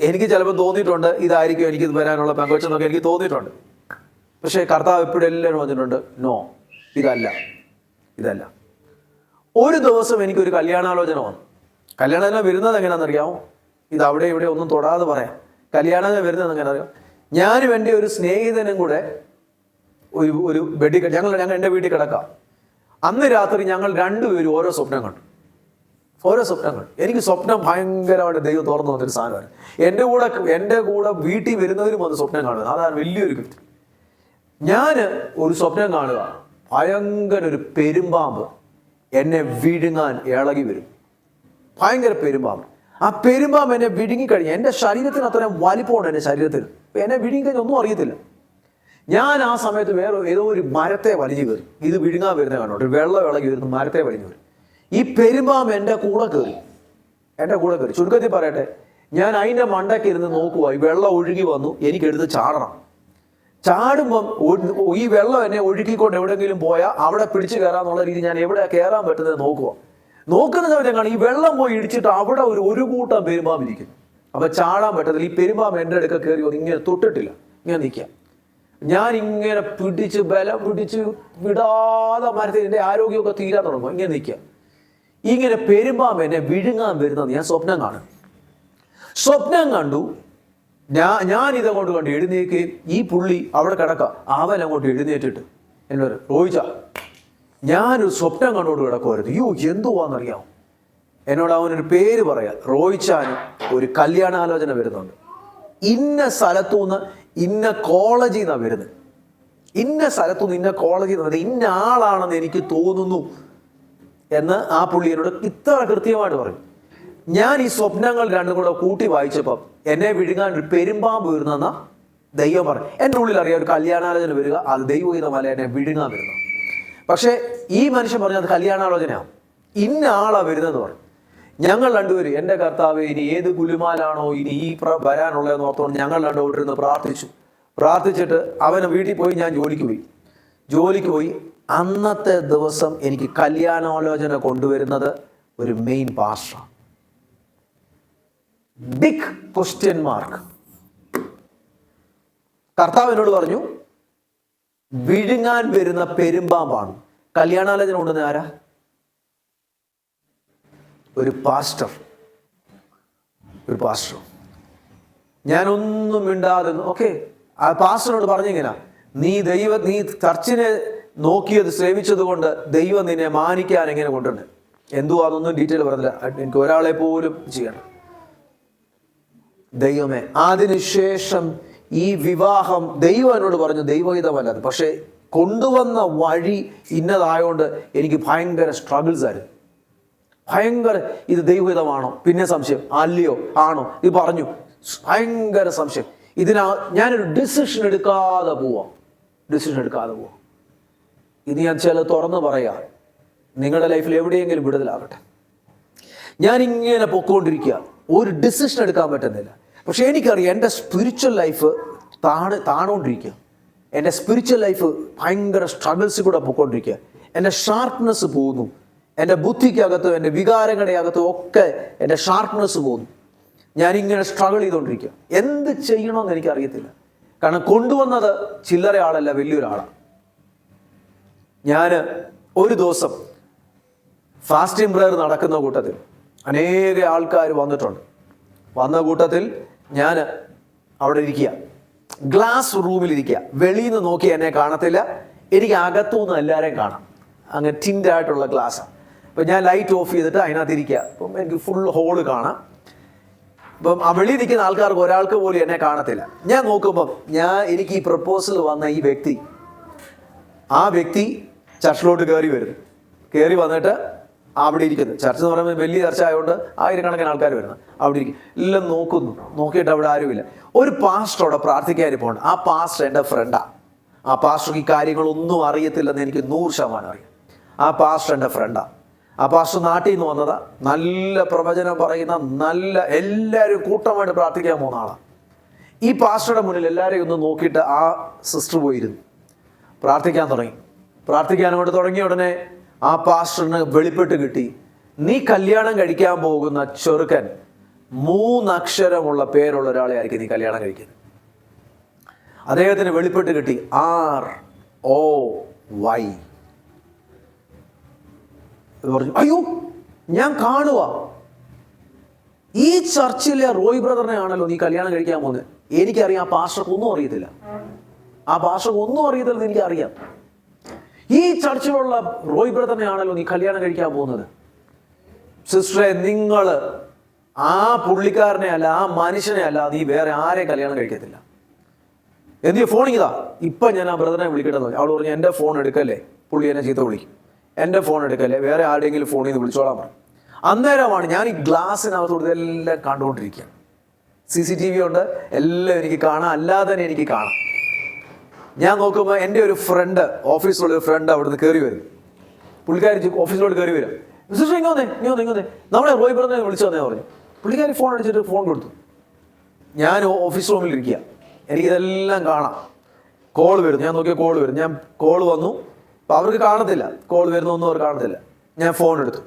എനിക്ക് ചിലപ്പോൾ തോന്നിയിട്ടുണ്ട്, ഇതായിരിക്കും എനിക്ക് വരാനുള്ള പങ്കുവെച്ചെന്നൊക്കെ എനിക്ക് തോന്നിയിട്ടുണ്ട്. പക്ഷേ കർത്താവ് എപ്പോഴും എല്ലാവരും പറഞ്ഞിട്ടുണ്ട്, നോ, ഇതല്ല. ഒരു ദിവസം എനിക്കൊരു കല്യാണാലോചന വന്നു. കല്യാണാലോചന വരുന്നത് എങ്ങനെയാണെന്നറിയാമോ? ഇത് അവിടെ ഇവിടെ ഒന്നും തൊടാതെ പറയാം. കല്യാണാലോചന വരുന്നത് എങ്ങനെയാണെന്നറിയാം? ഞാനും എൻ്റെ ഒരു സ്നേഹിതനും കൂടെ ഒരു ബെഡിൽ, ഞങ്ങൾ എൻ്റെ വീട്ടിൽ കിടക്കാം. അന്ന് രാത്രി ഞങ്ങൾ രണ്ടുപേരും ഓരോ സ്വപ്നം കണ്ടു. എനിക്ക് സ്വപ്നം ഭയങ്കരമായിട്ട് ദൈവം തുറന്നു വന്നൊരു സാധനമാണ്. എൻ്റെ കൂടെ വീട്ടിൽ വരുന്നവരും വന്ന് സ്വപ്നം കാണുക, അതാണ് വലിയൊരു ഗിഫ്റ്റ്. ഞാൻ ഒരു സ്വപ്നം കാണുക, ഭയങ്കര ഒരു പെരുമ്പാമ്പ് എന്നെ വിഴുങ്ങാൻ ഇളകി വരും. ഭയങ്കര പെരുമ്പാമ്പ്. ആ പെരുമ്പാമ്പ് എന്നെ വിഴുങ്ങിക്കഴിഞ്ഞാൽ എൻ്റെ ശരീരത്തിന് അത്രയും വലിപ്പമുണ്ട്. എൻ്റെ ശരീരത്തിന് എന്നെ വിഴുങ്ങിക്കഴിഞ്ഞാൽ ഒന്നും അറിയത്തില്ല. ഞാൻ ആ സമയത്ത് ഏതോ ഒരു മരത്തെ വലിഞ്ഞു കയറി. ഇത് വിഴുങ്ങാൻ വരുന്ന കാണോട്ട് വെള്ളം ഇളകി വരുന്ന മരത്തെ വലിഞ്ഞു കയറി. ഈ പെരുമ്പാമ്പ് എൻ്റെ കൂടെ കയറി. ചുരുക്കത്തിൽ പറയട്ടെ, ഞാൻ അതിൻ്റെ മണ്ടയ്ക്ക് ഇരുന്ന് നോക്കുക. ഈ വെള്ളം ഒഴുകി വന്നു, എനിക്കെടുത്ത് ചാടണം. ചാടുമ്പം ഈ വെള്ളം എന്നെ ഒഴുക്കിക്കൊണ്ട് എവിടെയെങ്കിലും പോയാൽ അവിടെ പിടിച്ചു കയറാന്നുള്ള രീതി ഞാൻ എവിടെ കയറാൻ പറ്റുന്നത് നോക്കുന്ന സമയത്ത് കാണാം ഈ വെള്ളം പോയി ഇടിച്ചിട്ട് അവിടെ ഒരു കൂട്ടം പെരുമ്പാമ്പ് ഇരിക്കുന്നു. അപ്പൊ ചാടാൻ പറ്റത്തില്ല. ഈ പെരുമ്പാമ്പ് എൻ്റെ അടുക്ക കയറി ഇങ്ങനെ തൊട്ടിട്ടില്ല, ഇങ്ങനെ നിൽക്കാം. ഞാൻ ഇങ്ങനെ ബലം പിടിച്ച് വിടാതെ മരത്തിൽ എൻ്റെ ആരോഗ്യമൊക്കെ തീരാൻ തുടങ്ങും. ഇങ്ങനെ നിൽക്കാം. ഇങ്ങനെ പെരുമ്പാമ്പ് എന്നെ വിഴുങ്ങാൻ വരുന്നത് ഞാൻ സ്വപ്നം കണ്ടു. ഞാൻ ഇതങ്ങോട്ട് കണ്ട് എഴുന്നേക്കുകയും ഈ പുള്ളി അവിടെ കിടക്കാം. അവൻ അങ്ങോട്ട് എഴുന്നേറ്റിട്ട് എന്നോട് റോയിച്ച ഞാനൊരു സ്വപ്നം കണ്ടോണ്ട് കിടക്കുമായിരുന്നു. എന്തുവാന്നറിയാമോ? എന്നോട് അവനൊരു പേര് പറയാം, റോയിച്ചാന് ഒരു കല്യാണാലോചന വരുന്നുണ്ട്. ഇന്ന സ്ഥലത്തുനിന്ന് ഇന്ന കോളേജിൽ നിന്നാണ് വരുന്നത്, ഇന്ന സ്ഥലത്തുനിന്ന് ഇന്ന കോളേജിൽ നിന്ന് വരുന്നത്, ഇന്ന ആളാണെന്ന് എനിക്ക് തോന്നുന്നു എന്ന് ആ പുള്ളി എന്നോട് ഇത്ര കൃത്യമായിട്ട് പറയും. ഞാൻ ഈ സ്വപ്നങ്ങൾ രണ്ടും കൂടെ കൂട്ടി വായിച്ചപ്പം എന്നെ വിഴുങ്ങാൻ ഒരു പെരുമ്പാമ്പ് വരുന്നെന്ന ദൈവം പറയും. എൻ്റെ ഉള്ളിൽ അറിയാം ഒരു കല്യാണാലോചന വരിക, അത് ദൈവഹിതമല്ല, എന്നെ വിഴുങ്ങാൻ വരുന്നു. പക്ഷേ ഈ മനുഷ്യൻ പറഞ്ഞു അത് കല്യാണാലോചനയാണ്, ഇന്ന ആളാ വരുന്നതെന്ന് പറഞ്ഞു. ഞങ്ങൾ രണ്ടുപേരും എൻ്റെ കർത്താവ് ഇനി ഏത് ഗുലുമാലാണോ ഇനി ഈ വരാനുള്ളതെന്ന് ഓർത്തോണ്ട് ഞങ്ങൾ രണ്ടുപേരും പ്രാർത്ഥിച്ചിട്ട് അവനെ വീട്ടിൽ പോയി. ഞാൻ ജോലിക്ക് പോയി. അന്നത്തെ ദിവസം എനിക്ക് കല്യാണാലോചന കൊണ്ടുവരുന്നത് ഒരു main pastor. Big question mark. കർത്താവ് എന്നോട് പറഞ്ഞു വിഴുങ്ങാൻ വരുന്ന പെരുമ്പാമ്പാണ്. കല്യാണാലോചന കൊണ്ടുവന്ന ആരാ? ഒരു പാസ്റ്റർ. ഞാനൊന്നും മിണ്ടാതെ ഓക്കെ. ആ പാസ്റ്ററിനോട് പറഞ്ഞിങ്ങനെ, നീ ചർച്ചിനെ നോക്കിയത് സേവിച്ചത് കൊണ്ട് ദൈവം നിന്നെ മാനിക്കാൻ എങ്ങനെ കൊണ്ടുണ്ട്. എന്തുവാ അതൊന്നും ഡീറ്റെയിൽ പറഞ്ഞില്ല, എനിക്ക് ഒരാളെ പോലും ചെയ്യണം. ദൈവമേ, അതിനുശേഷം ഈ വിവാഹം ദൈവം എന്നോട് പറഞ്ഞു ദൈവഹിതമല്ലാതെ, പക്ഷെ കൊണ്ടുവന്ന വഴി ഇന്നതായോണ്ട് എനിക്ക് ഭയങ്കര സ്ട്രഗിൾസ് ആയിരുന്നു. ഇത് ദൈവഹിതമാണോ? പിന്നെ സംശയം, അല്ലയോ ആണോ? ഇത് പറഞ്ഞു ഭയങ്കര സംശയം. ഞാനൊരു ഡിസിഷൻ എടുക്കാതെ പോവാം. ഇത് ഞാൻ തുറന്ന് പറയാം, നിങ്ങളുടെ ലൈഫിൽ എവിടെയെങ്കിലും വിടുതലാകട്ടെ. ഞാനിങ്ങനെ പൊക്കോണ്ടിരിക്കുക, ഒരു ഡിസിഷൻ എടുക്കാൻ പറ്റുന്നില്ല. പക്ഷെ എനിക്കറിയാം എൻ്റെ സ്പിരിച്വൽ ലൈഫ് താണോണ്ടിരിക്കുക. എൻ്റെ സ്പിരിച്വൽ ലൈഫ് ഭയങ്കര സ്ട്രഗിൾസിൽ കൂടെ പൊക്കോണ്ടിരിക്കുക. എൻ്റെ ഷാർപ്നെസ് പോകുന്നു. എൻ്റെ ബുദ്ധിക്കകത്തും എൻ്റെ വികാരങ്ങളുടെ അകത്തും ഒക്കെ എൻ്റെ ഷാർപ്നെസ് പോകുന്നു. ഞാനിങ്ങനെ സ്ട്രഗിൾ ചെയ്തുകൊണ്ടിരിക്കുക. എന്ത് ചെയ്യണമെന്ന് എനിക്കറിയത്തില്ല. കാരണം കൊണ്ടുവന്നത് ചില്ലറ ആളല്ല, വലിയൊരാളാണ്. ഞാൻ ഒരു ദിവസം ഫാസ്റ്റിംഗ് പ്രെയർ നടക്കുന്ന കൂട്ടത്തിൽ അനേക ആൾക്കാർ വന്ന കൂട്ടത്തിൽ ഞാൻ അവിടെ ഇരിക്കുക, ഗ്ലാസ് റൂമിലിരിക്കുക. വെളിയിൽ നിന്ന് നോക്കി എന്നെ കാണത്തില്ല, എനിക്ക് അകത്തുനിന്ന് എല്ലാവരെയും കാണാം. അങ്ങനെ ടിൻഡായിട്ടുള്ള ഗ്ലാസ്സാണ്. അപ്പം ഞാൻ ലൈറ്റ് ഓഫ് ചെയ്തിട്ട് അതിനകത്ത് ഇരിക്കുക. അപ്പം എനിക്ക് ഫുൾ ഹോള് കാണാം. അപ്പം ആ വെളിയിൽ നിൽക്കുന്ന ആൾക്കാർക്ക് ഒരാൾക്ക് പോലും എന്നെ കാണത്തില്ല. ഞാൻ നോക്കുമ്പം എനിക്ക് ഈ പ്രപ്പോസൽ വന്ന ആ വ്യക്തി ചർച്ചിലോട്ട് കയറി വന്നിട്ട് അവിടെ ഇരിക്കുന്നു. ചർച്ച എന്ന് പറയുമ്പോൾ വലിയ ചർച്ച ആയതുകൊണ്ട് ആയിരക്കണക്കിന് ആൾക്കാർ വരുന്നു. അവിടെ ഇരിക്കും. എല്ലാം നോക്കിയിട്ട് അവിടെ ആരുമില്ല. ഒരു പാസ്റ്റർ അവിടെ പ്രാർത്ഥിക്കാൻ പോകണം. ആ പാസ്റ്റർ എൻ്റെ ഫ്രണ്ടാണ്. ആ പാസ്റ്റർക്ക് ഈ കാര്യങ്ങളൊന്നും അറിയത്തില്ലെന്ന് എനിക്ക് 100% അറിയാം. ആ പാസ്റ്റർ എൻ്റെ ഫ്രണ്ടാണ്. ആ പാസ്റ്റർ നാട്ടിൽ നിന്ന് വന്നതാ. നല്ല പ്രവചനം പറയുന്ന, എല്ലാവരും കൂട്ടമായിട്ട് പ്രാർത്ഥിക്കാൻ പോകുന്ന ആളാണ്. ഈ പാസ്റ്ററുടെ മുന്നിൽ എല്ലാവരെയും ഒന്ന് നോക്കിയിട്ട് ആ സിസ്റ്റർ പോയിരുന്നു, പ്രാർത്ഥിക്കാൻ അങ്ങോട്ട് തുടങ്ങിയ ഉടനെ ആ പാസ്റ്ററിന് വെളിപ്പെട്ട് കിട്ടി, നീ കല്യാണം കഴിക്കാൻ പോകുന്ന ചെറുക്കൻ 3 അക്ഷരമുള്ള പേരുള്ള ഒരാളെ ആയിരിക്കും നീ കല്യാണം കഴിക്കുന്നത്. അദ്ദേഹത്തിന് വെളിപ്പെട്ട് കിട്ടി ROY. പറഞ്ഞു, അയ്യോ ഞാൻ കാണുക, ഈ ചർച്ചിലെ റോയ് ബ്രദറിനെ ആണല്ലോ നീ കല്യാണം കഴിക്കാൻ പോകുന്നത്. എനിക്കറിയാം ആ പാസ്റ്റർക്ക് ഒന്നും അറിയത്തില്ലെന്ന് എനിക്കറിയാം. ഈ ചർച്ചിലുള്ള റോയ് ബ്രദറിനെ ആണല്ലോ നീ കല്യാണം കഴിക്കാൻ പോകുന്നത്. സിസ്റ്ററെ, നിങ്ങൾ ആ പുള്ളിക്കാരനെ അല്ല, ആ മനുഷ്യനെ അല്ല, നീ വേറെ ആരെ കല്യാണം കഴിക്കത്തില്ല. എന്തിനാ ഫോൺ ചെയ്താ? ഇപ്പം ഞാൻ ആ ബ്രദറിനെ വിളിക്കട്ടെ. അവൾ പറഞ്ഞു, എൻ്റെ ഫോൺ എടുക്കല്ലേ, പുള്ളി എന്നെ ചീത്ത വിളിക്കും. എൻ്റെ ഫോൺ എടുക്കല്ലേ, വേറെ ആരുടെയെങ്കിലും ഫോണിൽ നിന്ന് വിളിച്ചോളാൻ പറഞ്ഞു. അന്നേരമാണ് ഞാൻ ഈ ഗ്ലാസ്സിനകത്തോട് ഇതെല്ലാം കണ്ടുകൊണ്ടിരിക്കുകയാണ്. CCTV ഉണ്ട്, എല്ലാം എനിക്ക് കാണാം, അല്ലാതെ തന്നെ എനിക്ക് കാണാം. ഞാൻ നോക്കുമ്പോൾ എൻ്റെ ഒരു ഫ്രണ്ട്, ഓഫീസിലുള്ളൊരു ഫ്രണ്ട് അവിടെ നിന്ന് കയറി വരും. പുള്ളിക്കാരി ഓഫീസിലോട്ട് കയറി വരും. ഇങ്ങോന്നേ നമ്മളെ റോയ് ബ്രദറിനെ വിളിച്ചു വന്നേ പറഞ്ഞു. പുള്ളിക്കാരി ഫോൺ അടിച്ചിട്ട് ഫോൺ കൊടുത്തു. ഞാൻ ഓഫീസ് റൂമിലിരിക്കുക, എനിക്കിതെല്ലാം കാണാം. കോൾ വരും, ഞാൻ നോക്കിയ കോൾ വരും. കോൾ വന്നു, അപ്പം അവർക്ക് കാണത്തില്ല, കോൾ വരുന്നൊന്നും അവർ കാണത്തില്ല. ഞാൻ ഫോൺ എടുത്തു.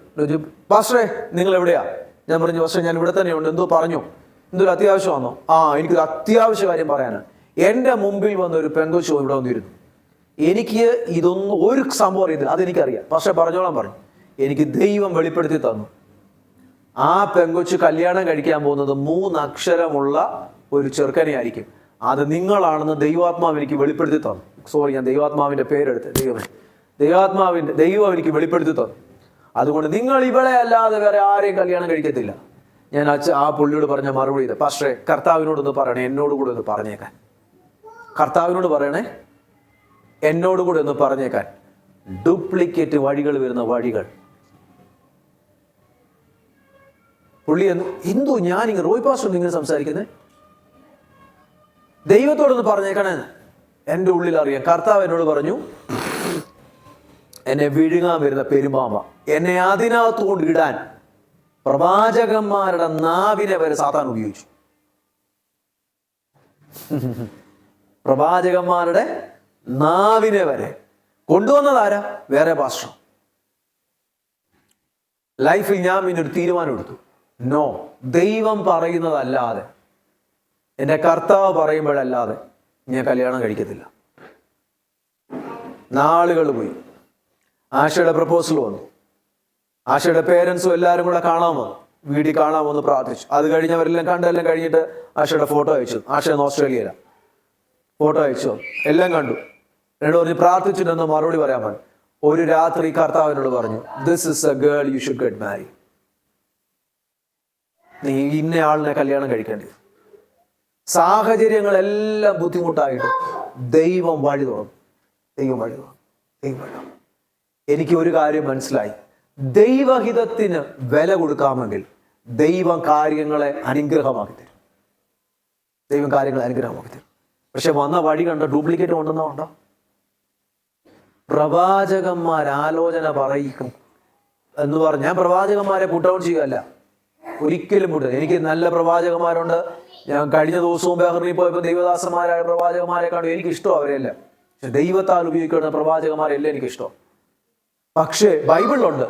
പാസ്റ്ററേ, നിങ്ങൾ എവിടെയാ? ഞാൻ പറഞ്ഞു, പാസ്റ്ററേ ഞാൻ ഇവിടെ തന്നെയുണ്ട്. എന്തോ പറഞ്ഞോ? എന്തൊരു അത്യാവശ്യം വന്നോ? എനിക്കൊരു അത്യാവശ്യ കാര്യം പറയാനാണ്. എൻ്റെ മുമ്പിൽ വന്ന ഒരു പെങ്കൊച്ചു ഇവിടെ വന്നിരുന്നു. എനിക്ക് ഇതൊന്നും ഒരു സംഭവം അറിയത്തില്ല, അതെനിക്കറിയാം. പക്ഷെ പറഞ്ഞോളാൻ പറഞ്ഞു. എനിക്ക് ദൈവം വെളിപ്പെടുത്തി തന്നു, ആ പെങ്കൊച്ചു കല്യാണം കഴിക്കാൻ പോകുന്നത് 3 അക്ഷരമുള്ള ഒരു ചെറുക്കനെ ആയിരിക്കും. അത് നിങ്ങളാണെന്ന് ദൈവാത്മാവ് എനിക്ക് വെളിപ്പെടുത്തി തന്നു. സോറി, ഞാൻ ദൈവാത്മാവിൻ്റെ പേരെടുത്ത്, ദൈവം എനിക്ക് വെളിപ്പെടുത്തി തന്നു. അതുകൊണ്ട് നിങ്ങൾ ഇവളെ അല്ലാതെ വേറെ ആരെയും കല്യാണം കഴിക്കത്തില്ല. ഞാൻ ആ പുള്ളിയോട് പറഞ്ഞ മറുപടി ഇത്, പക്ഷേ കർത്താവിനോടൊന്ന് പറയണേ, എന്നോട് കൂടെ ഒന്ന് പറഞ്ഞേക്കാൻ. കർത്താവിനോട് പറയണേ, എന്നോട് കൂടെ ഒന്ന് പറഞ്ഞേക്കാൻ. ഡ്യൂപ്ലിക്കേറ്റ് വഴികൾ വരുന്ന വഴികൾ. പുള്ളി എന്തോ ഞാനിങ്ങനെ റോയ് പാസ്റ്റർ ഇങ്ങനെ സംസാരിക്കുന്നത്, ദൈവത്തോടൊന്ന് പറഞ്ഞേക്കണേ. എൻ്റെ ഉള്ളിൽ അറിയാം, കർത്താവ് എന്നോട് പറഞ്ഞു, എന്നെ വിഴുങ്ങാൻ വരുന്ന പെരുമ്പാമ്പ, എന്നെ അതിനകത്ത് കൊണ്ട് ഇടാൻ പ്രവാചകന്മാരുടെ നാവിനെ വരെ സാത്താൻ ഉപയോഗിച്ചു. പ്രവാചകന്മാരുടെ നാവിനെ വരെ കൊണ്ടുവന്നതാരാ? വേറെ പാസ്റ്റർ. ലൈഫിൽ ഞാൻ പിന്നെ ഒരു തീരുമാനം എടുത്തു, നോ, ദൈവം പറയുന്നതല്ലാതെ, എൻ്റെ കർത്താവ് പറയുമ്പോഴല്ലാതെ ഞാൻ കല്യാണം കഴിക്കത്തില്ല. നാളുകൾ പോയി. ആശയുടെ പ്രപ്പോസൽ വന്നു. ആശയുടെ പേരൻസും എല്ലാവരും കൂടെ കാണാൻ വന്നു. വീട്ടിൽ കാണാൻ വന്ന് പ്രാർത്ഥിച്ചു. അത് കഴിഞ്ഞവരെല്ലാം കണ്ടെല്ലാം കഴിഞ്ഞിട്ട് ആശയുടെ ഫോട്ടോ അയച്ചു. ആശ ഓസ്ട്രേലിയയിലാണ്. ഫോട്ടോ അയച്ചു, എല്ലാം കണ്ടു. എന്നോട് പറഞ്ഞ് പ്രാർത്ഥിച്ചിട്ടെന്ന് മറുപടി പറയാൻ പറഞ്ഞു. ഒരു രാത്രി കർത്താവിനോട് പറഞ്ഞു, this is a girl you should get marry. നീ ഇന്ന ആളിനെ കല്യാണം കഴിക്കേണ്ടത്. സാഹചര്യങ്ങളെല്ലാം ബുദ്ധിമുട്ടായിട്ട് ദൈവം വഴി തുറന്നു. എനിക്ക് ഒരു കാര്യം മനസ്സിലായി, ദൈവഹിതത്തിന് വില കൊടുക്കാമെങ്കിൽ ദൈവം കാര്യങ്ങളെ അനുഗ്രഹമാക്കി തരും. പക്ഷെ വന്ന വഴി കണ്ട ഡ്യൂപ്ലിക്കേറ്റ് കൊണ്ടുവന്നോ ഉണ്ടോ? പ്രവാചകന്മാർ ആലോചന പറയിക്കും എന്ന് പറഞ്ഞ് ഞാൻ പ്രവാചകന്മാരെ പുട്ട് ഔട്ട് ചെയ്യുകയല്ല, ഒരിക്കലും പുട്ട്. എനിക്ക് നല്ല പ്രവാചകന്മാരുണ്ട്. ഞാൻ കഴിഞ്ഞ ദിവസവും ബഹ്റിനിൽ പോയപ്പോൾ ദൈവദാസന്മാരായ പ്രവാചകന്മാരെ കാണും. എനിക്കിഷ്ടം അവരെയല്ല. പക്ഷെ ദൈവത്താൽ ഉപയോഗിക്കുന്ന പ്രവാചകന്മാരെല്ലാം എനിക്കിഷ്ടം. പക്ഷേ ബൈബിളിലുണ്ട്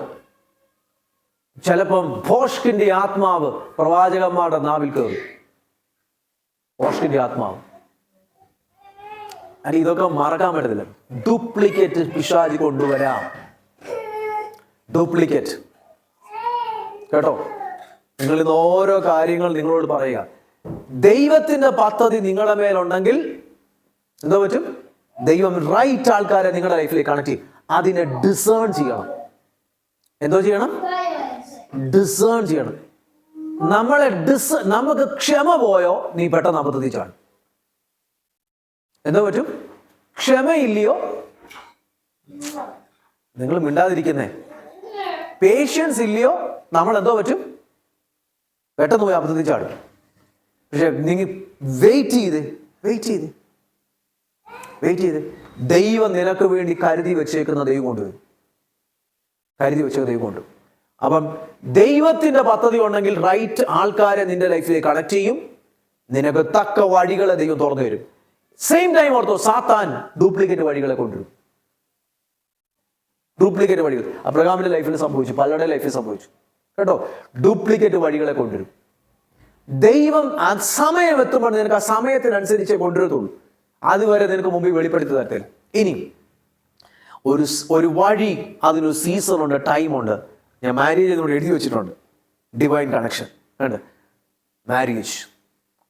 ചിലപ്പം ഭോഷ്കിന്റെ ആത്മാവ് പ്രവാചകന്മാരുടെ നാവിൽ കയറി. ഭോഷ്കിന്റെ ആത്മാവ്. അല്ല, ഇതൊക്കെ മറക്കാൻ പറ്റത്തില്ല. ഡ്യൂപ്ലിക്കേറ്റ് പിശാചി കൊണ്ടുവരാം. ഡ്യൂപ്ലിക്കേറ്റ്. കേട്ടോ, നിങ്ങൾ ഇന്ന് ഓരോ കാര്യങ്ങൾ നിങ്ങളോട് പറയുക. ദൈവത്തിന്റെ പദ്ധതി നിങ്ങളുടെ മേലുണ്ടെങ്കിൽ എന്തോ പറ്റും? ദൈവം റൈറ്റ് ആൾക്കാരെ നിങ്ങളുടെ ലൈഫിലേക്ക് കണക്ട് ചെയ്യും. അതിനെ ഡിസേൺ ചെയ്യണം. എന്തോ ചെയ്യണം? ഡിസേൺ ചെയ്യണം. നമുക്ക് ക്ഷമ പോയോ, നീ പെട്ടെന്ന് അബദ്ധത്തിൽ ചാടും. എന്തോ പറ്റും? ക്ഷമയില്ലയോ, നിങ്ങൾ മിണ്ടാതിരിക്കുന്നേ. പേഷ്യൻസ് ഇല്ലയോ, നമ്മൾ എന്തോ പറ്റും? പെട്ടെന്ന് പോയി അബദ്ധത്തിൽ ചാടും. പക്ഷെ നിങ്ങൾ വെയിറ്റ് ചെയ്ത് ദൈവം നിനക്ക് വേണ്ടി കരുതി വെച്ചേക്കുന്ന ദൈവം കൊണ്ടുവരും. അപ്പം ദൈവത്തിന്റെ പദ്ധതി ഉണ്ടെങ്കിൽ റൈറ്റ് ആൾക്കാരെ നിന്റെ ലൈഫിലേക്ക് കണക്ട് ചെയ്യും. നിനക്ക് തക്ക വഴികളെ ദൈവം തുറന്നു തരും. സെയിം ടൈം ഓർത്തോ, സാത്താൻ ഡ്യൂപ്ലിക്കേറ്റ് വഴികളെ കൊണ്ടുവരും. ഡ്യൂപ്ലിക്കേറ്റ് വഴികൾ അബ്രഹാമിന്റെ ലൈഫിൽ സംഭവിച്ചു, പലരുടെ ലൈഫിൽ സംഭവിച്ചു. കേട്ടോ, ഡ്യൂപ്ലിക്കേറ്റ് വഴികളെ കൊണ്ടുവരും. ദൈവം ആ സമയം എത്തുമ്പോൾ നിനക്ക് ആ സമയത്തിനനുസരിച്ചേ കൊണ്ടുവരത്തുള്ളൂ. അതുവരെ നിനക്ക് മുമ്പിൽ വെളിപ്പെടുത്തി തരത്തില്ല. ഇനി ഒരു വഴി, അതിനൊരു സീസണുണ്ട്, ടൈമുണ്ട്. ഞാൻ മാരേജ് എന്നോട് എഴുതി വെച്ചിട്ടുണ്ട്. ഡിവൈൻ കണക്ഷൻ ഉണ്ട്. Marriage,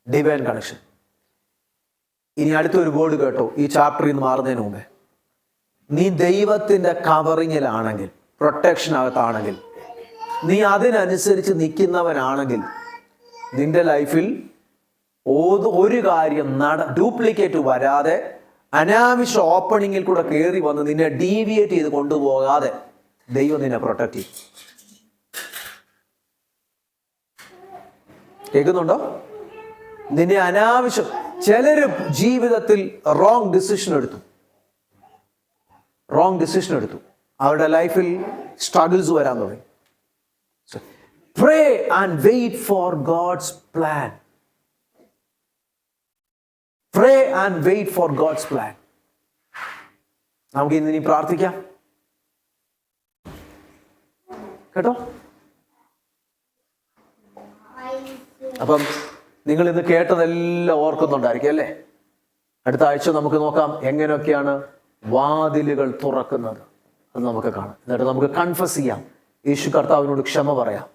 divine connection. ഇനി അടുത്തൊരു വേർഡ് കേട്ടോ, ഈ ചാപ്റ്ററിൽ നിന്ന് മാറുന്നതിന് മുമ്പേ. നീ ദൈവത്തിന്റെ കവറിങ്ങിലാണെങ്കിൽ, പ്രൊട്ടക്ഷനകത്താണെങ്കിൽ, നീ അതിനനുസരിച്ച് നിൽക്കുന്നവനാണെങ്കിൽ, നിന്റെ ലൈഫിൽ ഒരു കാര്യം ഡ്യൂപ്ലിക്കേറ്റ് വരാതെ, അനാവശ്യ ഓപ്പണിങ്ങിൽ കൂടെ കയറി വന്ന് നിന്നെ ഡീവിയേറ്റ് ചെയ്ത് കൊണ്ടുപോകാതെ ദൈവം നിന്നെ പ്രൊട്ടക്ട് ചെയ്യും. കേൾക്കുന്നുണ്ടോ? നിന്നെ അനാവശ്യം, ചിലര് ജീവിതത്തിൽ റോങ് ഡിസിഷൻ എടുത്തു. അവരുടെ ലൈഫിൽ സ്ട്രഗിൾസ് വരാൻ തുടങ്ങി. Pray and wait for God's plan. Pray and wait for God's plan. നമുക്ക് ഇന്ന് ഇനി പ്രാർത്ഥിക്കാം. കേട്ടോ? അപ്പം നിങ്ങൾ ഇന്ന് കേട്ടതെല്ലാം ഓർക്കുന്നുണ്ടായിരിക്കും അല്ലേ? അടുത്ത ആഴ്ച നമുക്ക് നോക്കാം എങ്ങനെയൊക്കെയാണ് വാതിലുകൾ തുറക്കുന്നത്. അത് നമുക്ക് കാണാം. എന്നിട്ട് നമുക്ക് കൺഫസ് ചെയ്യാം, യേശു കർത്താവിനോട് ക്ഷമ പറയാം.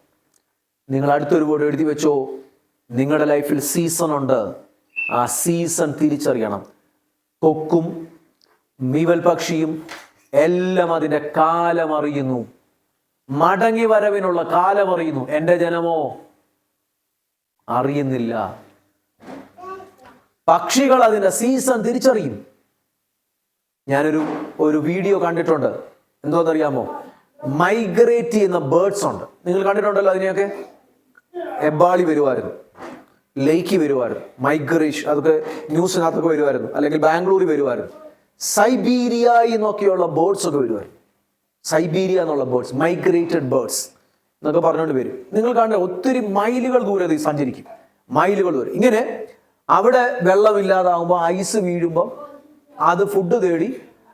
നിങ്ങൾ അടുത്തൊരു വേർഡ് എഴുതി വെച്ചോ, നിങ്ങളുടെ ലൈഫിൽ സീസൺ ഉണ്ട്. ആ സീസൺ തിരിച്ചറിയണം. കൊക്കും മീവൽ പക്ഷിയും എല്ലാം അതിന്റെ കാലം അറിയുന്നു. മടങ്ങി വരവിനുള്ള കാലം അറിയുന്നു. എൻ്റെ ജനമോ അറിയുന്നില്ല. പക്ഷികൾ അതിന്റെ സീസൺ തിരിച്ചറിയും. ഞാനൊരു വീഡിയോ കണ്ടിട്ടുണ്ട്. എന്തോന്നറിയാമോ? മൈഗ്രേറ്റ് ചെയ്യുന്ന ബേർഡ്സ് ഉണ്ട്. നിങ്ങൾ കണ്ടിട്ടുണ്ടല്ലോ അതിനെയൊക്കെ. എബാളി വരുമായിരുന്നു, ലേക്ക് വരുമായിരുന്നു, മൈഗ്രേഷൻ, അതൊക്കെ ന്യൂസിനകത്തൊക്കെ വരുമായിരുന്നു. അല്ലെങ്കിൽ ബാംഗ്ലൂരിൽ വരുമായിരുന്നു. സൈബീരിയ എന്നൊക്കെയുള്ള ബേർഡ്സ് ഒക്കെ വരുമായിരുന്നു. സൈബീരിയ എന്നുള്ള ബേർഡ്സ്, മൈഗ്രേറ്റഡ് ബേർഡ്സ് എന്നൊക്കെ പറഞ്ഞുകൊണ്ട് വരും. നിങ്ങൾ കണ്ട ഒത്തിരി മൈലുകൾ ദൂരെ സഞ്ചരിക്കും, മൈലുകൾ ദൂരെ. ഇങ്ങനെ അവിടെ വെള്ളമില്ലാതാകുമ്പോൾ, ഐസ് വീഴുമ്പോൾ അത് ഫുഡ് തേടി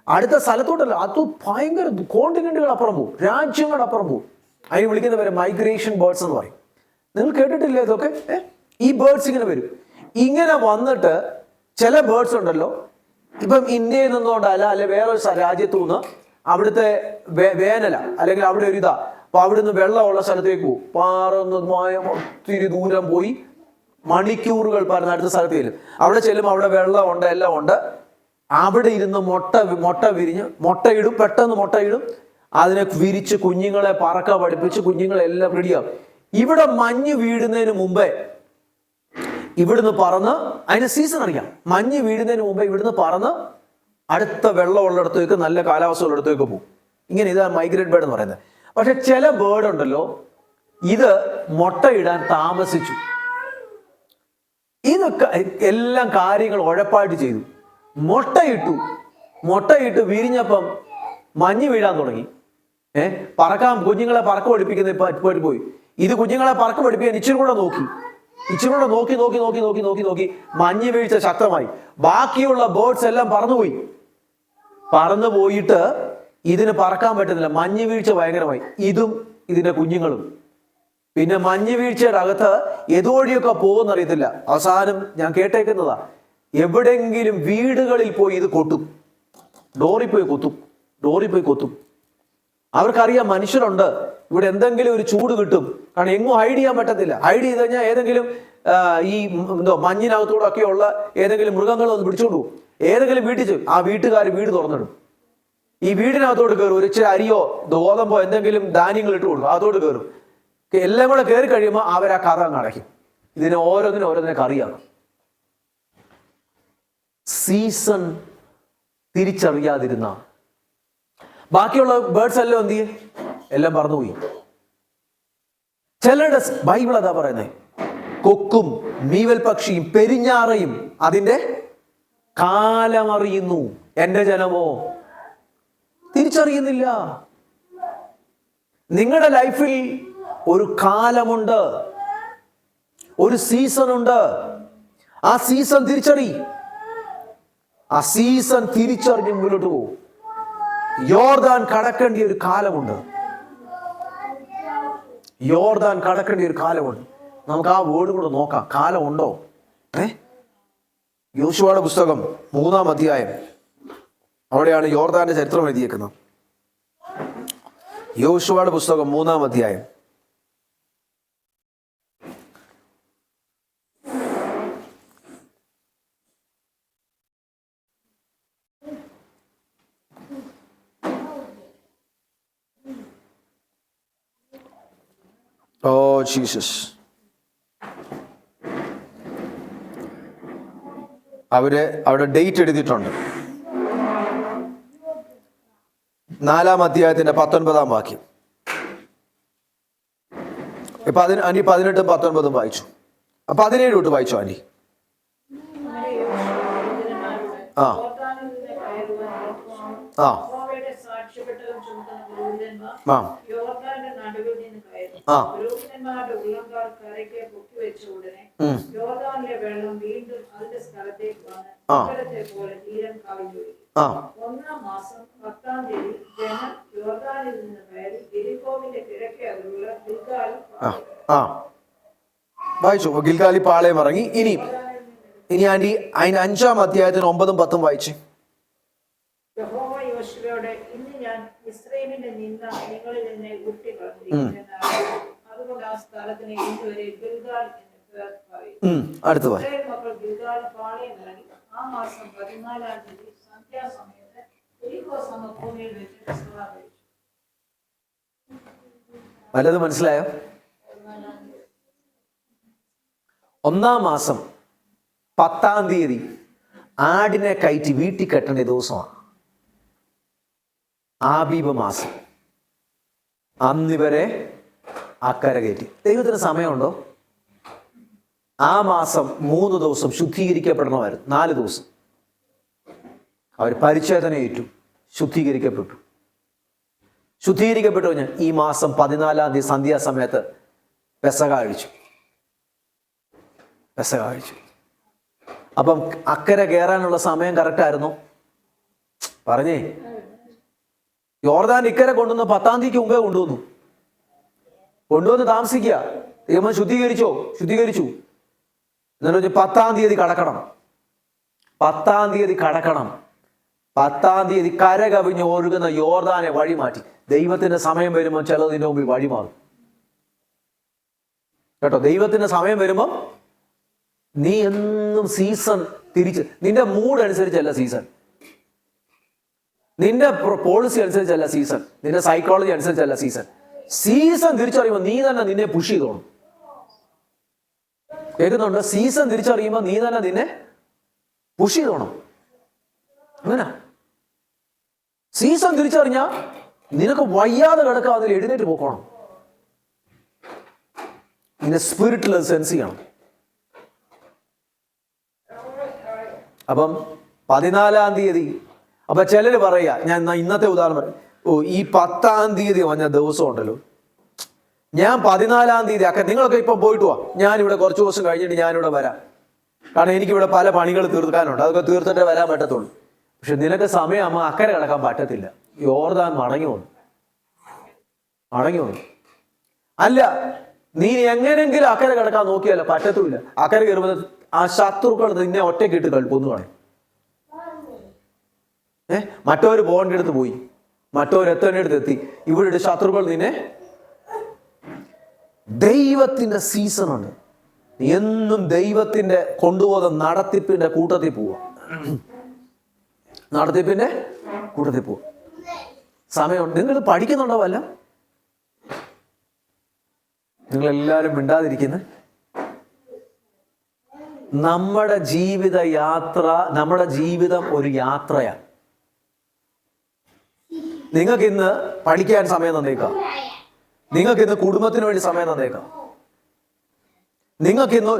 അടുത്ത സ്ഥലത്തോട്ടല്ല, അത് ഭയങ്കര കോണ്ടിനെന്റുകൾ അപ്പുറം പോകും, രാജ്യങ്ങൾ അപ്പുറം പോകും. അതിന് വിളിക്കുന്ന പേര് മൈഗ്രേഷൻ ബേർഡ്സ് എന്ന് പറയും. നിങ്ങൾ കേട്ടിട്ടില്ലേ ഇതൊക്കെ? ഈ ബേർഡ്സ് ഇങ്ങനെ വരും. ഇങ്ങനെ വന്നിട്ട് ചില ബേർഡ്സ് ഉണ്ടല്ലോ, ഇപ്പം ഇന്ത്യയിൽ നിന്നുകൊണ്ടല്ല, അല്ലെ വേറൊരു രാജ്യത്തു നിന്ന് അവിടുത്തെ വേനല, അല്ലെങ്കിൽ അവിടെ ഒരു ഇതാ, അപ്പൊ അവിടുന്ന് വെള്ളമുള്ള സ്ഥലത്തേക്ക് പോകും. ഒത്തിരി ദൂരം പോയി മണിക്കൂറുകൾ പറഞ്ഞ അടുത്ത സ്ഥലത്ത് ചെല്ലും. അവിടെ ചെല്ലുമ്പോൾ അവിടെ വെള്ളമുണ്ട്, എല്ലാം ഉണ്ട്. അവിടെ ഇരുന്ന് മുട്ട വിരിഞ്ഞ് മുട്ടയിടും, പെട്ടെന്ന് മുട്ടയിടും. അതിനെ വിരിച്ച് കുഞ്ഞുങ്ങളെ പറക്ക പഠിപ്പിച്ച് കുഞ്ഞുങ്ങളെല്ലാം റെഡിയാവും. ഇവിടെ മഞ്ഞ് വീഴുന്നതിന് മുമ്പേ ഇവിടുന്ന് പറന്ന്, അതിന് സീസൺ അറിയാം, മഞ്ഞ് വീഴുന്നതിന് മുമ്പേ ഇവിടുന്ന് പറന്ന് അടുത്ത വെള്ളമുള്ളിടത്തേക്ക്, നല്ല കാലാവസ്ഥ ഉള്ളിടത്തേക്ക് പോകും. ഇങ്ങനെ ഇതാണ് മൈഗ്രേറ്റ് ബേർഡ് എന്ന് പറയുന്നത്. പക്ഷെ ചില ബേർഡ് ഉണ്ടല്ലോ, ഇത് മുട്ടയിടാൻ താമസിച്ചു. ഇതൊക്കെ എല്ലാം കാര്യങ്ങൾ ഉഴപ്പായിട്ട് ചെയ്തു. മുട്ടയിട്ട് വിരിഞ്ഞപ്പം മഞ്ഞ് വീഴാൻ തുടങ്ങി. പറക്കാൻ, കുഞ്ഞുങ്ങളെ പറക്ക പഠിപ്പിക്കുന്ന പോയി. ഇത് കുഞ്ഞുങ്ങളെ പറക്ക പഠിപ്പിക്കാൻ ഇച്ചിരി കൂടെ നോക്കി മഞ്ഞ് വീഴ്ച ശക്തമായി. ബാക്കിയുള്ള ബേർഡ്സ് എല്ലാം പറന്നു പോയിട്ട് ഇതിന് പറക്കാൻ പറ്റുന്നില്ല. മഞ്ഞ് വീഴ്ച ഭയങ്കരമായി. ഇതും ഇതിന്റെ കുഞ്ഞുങ്ങളും. പിന്നെ മഞ്ഞ് വീഴ്ചയുടെ അകത്ത് ഏതുവഴിയൊക്കെ പോകുന്നറിയത്തില്ല. അവസാനം ഞാൻ കേട്ടേക്കുന്നതാ, എവിടെങ്കിലും വീടുകളിൽ പോയി ഇത് കൊത്തും, ഡോറിൽ പോയി കൊത്തും. അവർക്കറിയാം മനുഷ്യരുണ്ട്, ഇവിടെ എന്തെങ്കിലും ഒരു ചൂട് കിട്ടും. കാരണം എങ്ങും ഹൈഡ് ചെയ്യാൻ പറ്റത്തില്ല. ഹൈഡ് ചെയ്ത് കഴിഞ്ഞാൽ ഏതെങ്കിലും ഈ മഞ്ഞിനകത്തൂടെ ഒക്കെയുള്ള ഏതെങ്കിലും മൃഗങ്ങളൊന്ന് പിടിച്ചോണ്ട് പോകും. ഏതെങ്കിലും വീട്ടിൽ ചെല്ലും, ആ വീട്ടുകാർ വീട് തുറന്നിടും. ഈ വീടിനകത്തോട് കയറും. ഒരു ഇച്ചിരി അരിയോ ഗോതമ്പോ എന്തെങ്കിലും ധാന്യങ്ങൾ ഇട്ട് കൊടുക്കും, അതോട് കയറും. എല്ലാം കൂടെ കയറി കഴിയുമ്പോൾ അവർ ആ കഥ അങ്ങ് അടയ്ക്കും. ഇതിനെ ഓരോന്നിനൊക്കെ അറിയാം. സീസൺ തിരിച്ചറിയാതിരുന്ന ബാക്കിയുള്ള ബേർഡ്സ് എല്ലാം എന്ത് ചെയ്യും? എല്ലാം പറന്നുപോയി. ചിലരുടെ ബൈബിൾ അതാ പറയുന്നത്, കൊക്കും മീവൽ പക്ഷിയും പെരിഞ്ഞാറയും അതിന്റെ കാലമറിയുന്നു, എന്റെ ജനമോ തിരിച്ചറിയുന്നില്ല. നിങ്ങളുടെ ലൈഫിൽ ഒരു കാലമുണ്ട്, ഒരു സീസൺ ഉണ്ട്. ആ സീസൺ തിരിച്ചറിഞ്ഞ് മുന്നോട്ട് പോകും. യോർദാൻ കടക്കേണ്ട ഒരു കാലമുണ്ട്. നമുക്ക് ആ വേർഡ് കൂടെ നോക്കാം. കാലമുണ്ടോ? യോശുവയുടെ പുസ്തകം 3-ാം അധ്യായം, അവിടെയാണ് യോർദാന്റെ ചരിത്രം എഴുതിയേക്കുന്നത്. യോശുവയുടെ പുസ്തകം 3-ാം അധ്യായം. Oh Jesus. അവിടെ ഡേറ്റ് എഴുതിയിട്ടുണ്ട്. 4-ാം അധ്യായത്തിന്റെ 19-ാം വാക്യം. ആന്റി 18-ഉം 19-ഉം വായിച്ചു. 17 തൊട്ട് വായിച്ചു ആന്റി. ആ ആ ആ വായിച്ചു. ഗിൽഗാലി പാളയം ഇറങ്ങി. ഇനി ആന്റി അതിന് 5-ാം അധ്യായത്തിന് 9-ഉം 10-ഉം വായിച്ചു. അടുത്ത വായി. വല്ലതും മനസ്സിലായോ? 1-ാം മാസം 10-ാം തീയതി ആടിനെ കയറ്റി വീട്ടിൽ കെട്ടേണ്ട ദിവസമാണ് ആബീബ് മാസം. അന്നിവരെ അക്കരെ കയറ്റി. ദൈവത്തിന് സമയമുണ്ടോ? ആ മാസം 3 ദിവസം ശുദ്ധീകരിക്കപ്പെടണമായിരുന്നു. 4 ദിവസം അവർ പരിച്ഛേദന ഏറ്റു, ശുദ്ധീകരിക്കപ്പെട്ടു. ശുദ്ധീകരിക്കപ്പെട്ടു കഴിഞ്ഞാൽ ഈ മാസം 14-ാം തീയതി സന്ധ്യാസമയത്ത് പെസഹ കഴിച്ചു. അപ്പം അക്കരെ കയറാനുള്ള സമയം കറക്റ്റായിരുന്നു. പറഞ്ഞേ, യോർദാൻ ഇക്കരെ കൊണ്ടുവന്ന് 10-ാം തീയതിക്ക് മുമ്പേ കൊണ്ടുവന്ന് താമസിക്കുക. ദൈവം ശുദ്ധീകരിച്ചു. എന്നിട്ട് 10-ാം തീയതി കടക്കണം. 10-ാം തീയതി 10-ാം തീയതി കര കവിഞ്ഞ് ഒഴുകുന്ന യോർദാനെ വഴി മാറ്റി. ദൈവത്തിന്റെ സമയം വരുമ്പോൾ ചിലതിൻ്റെ മുമ്പിൽ വഴി മാറും കേട്ടോ. ദൈവത്തിന്റെ സമയം വരുമ്പോൾ നീ എന്നും സീസൺ തിരിച്ച്, നിന്റെ മൂഡ് അനുസരിച്ചല്ല സീസൺ, നിന്റെ പോളിസി അനുസരിച്ചല്ല സീസൺ, നിന്റെ സൈക്കോളജി അനുസരിച്ചല്ല സീസൺ തിരിച്ചറിയുമ്പോൾ നീ തന്നെ നിന്നെ പുഷ് ചെയ്തോണം. കേൾക്കുന്നുണ്ട്? സീസൺ തിരിച്ചറിയുമ്പോൾ നീ തന്നെ നിന്നെ പുഷ് ചെയ്തോണം. അങ്ങനെ സീസൺ തിരിച്ചറിഞ്ഞാൽ നിനക്ക് വയ്യാതെ കിടക്കാൻ അതിൽ എഴുന്നേറ്റ് പോക്കണം. നിന്നെ സ്പിരിറ്റിൽ സെൻസ് ചെയ്യണം. അപ്പം 14-ാം തീയതി, അപ്പൊ ചിലര് പറയാ, ഞാൻ ഇന്നത്തെ ഉദാഹരണം പറയാം, ഈ 10-ാം തീയതി വന്ന ദിവസം ഉണ്ടല്ലോ, ഞാൻ 14-ാം തീയതി നിങ്ങളൊക്കെ ഇപ്പം പോയിട്ട് പോവാ, ഞാനിവിടെ കുറച്ച് ദിവസം കഴിഞ്ഞിട്ട് ഞാനിവിടെ വരാം, കാരണം എനിക്കിവിടെ പല പണികൾ തീർക്കാനുണ്ട്, അതൊക്കെ തീർത്തിട്ടേ വരാൻ പറ്റത്തുള്ളൂ. പക്ഷെ നിനക്ക് സമയമാകുമ്പോൾ അക്കരെ കിടക്കാൻ പറ്റത്തില്ല. യോർദാൻ മടങ്ങി വന്നു. അല്ല, നീ എങ്ങനെങ്കിലും അക്കരെ കിടക്കാൻ നോക്കിയല്ല, പറ്റത്തുമില്ല. അക്കരെ കയറുമ്പോൾ ആ ശത്രുക്കൾ നിന്നെ ഒറ്റയ്ക്കിട്ട് കൊന്നു കളയും. മറ്റവർ പോകേണ്ട അടുത്ത് പോയി, മറ്റവർ എത്തേണ്ടടുത്ത് എത്തി, ഇവിടെ ശത്രുക്കൾ നിന്നെ. ദൈവത്തിന്റെ സീസൺ ഉണ്ട്. എന്നും ദൈവത്തിന്റെ കൊണ്ടുപോകുന്ന നടത്തിപ്പിന്റെ കൂട്ടത്തിൽ പോവുക. സമയമുണ്ട്. നിങ്ങൾ പഠിക്കുന്നുണ്ടോ? വല്ല നിങ്ങളെല്ലാവരും മിണ്ടാതിരിക്കുന്നത്. നമ്മുടെ ജീവിതം ഒരു യാത്രയാണ്. നിങ്ങൾക്കിന്ന് പഠിക്കാൻ സമയം തന്നേക്കാം, നിങ്ങൾക്കിന്ന് കുടുംബത്തിന് വേണ്ടി സമയം തന്നേക്കാം, നിങ്ങൾക്കിന്ന്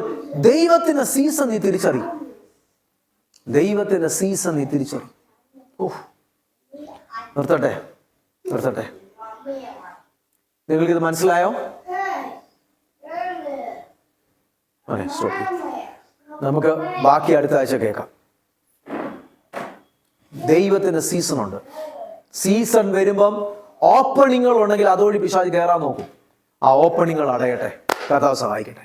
ദൈവത്തിന്റെ സീസൺ നീ തിരിച്ചറിയും. നിർത്തട്ടെ. നിങ്ങൾക്കിത് മനസ്സിലായോ? നമുക്ക് ബാക്കി അടുത്ത ആഴ്ച കേൾക്കാം. ദൈവത്തിന് സീസൺ ഉണ്ട്. സീസൺ വരുമ്പം ഓപ്പണിങ്ങൾ ഉണ്ടെങ്കിൽ അതുവഴി പിശാച് കയറാൻ നോക്കും. ആ ഓപ്പണിങ്ങൾ അടയട്ടെ. കർത്താവ് സഹായിക്കട്ടെ.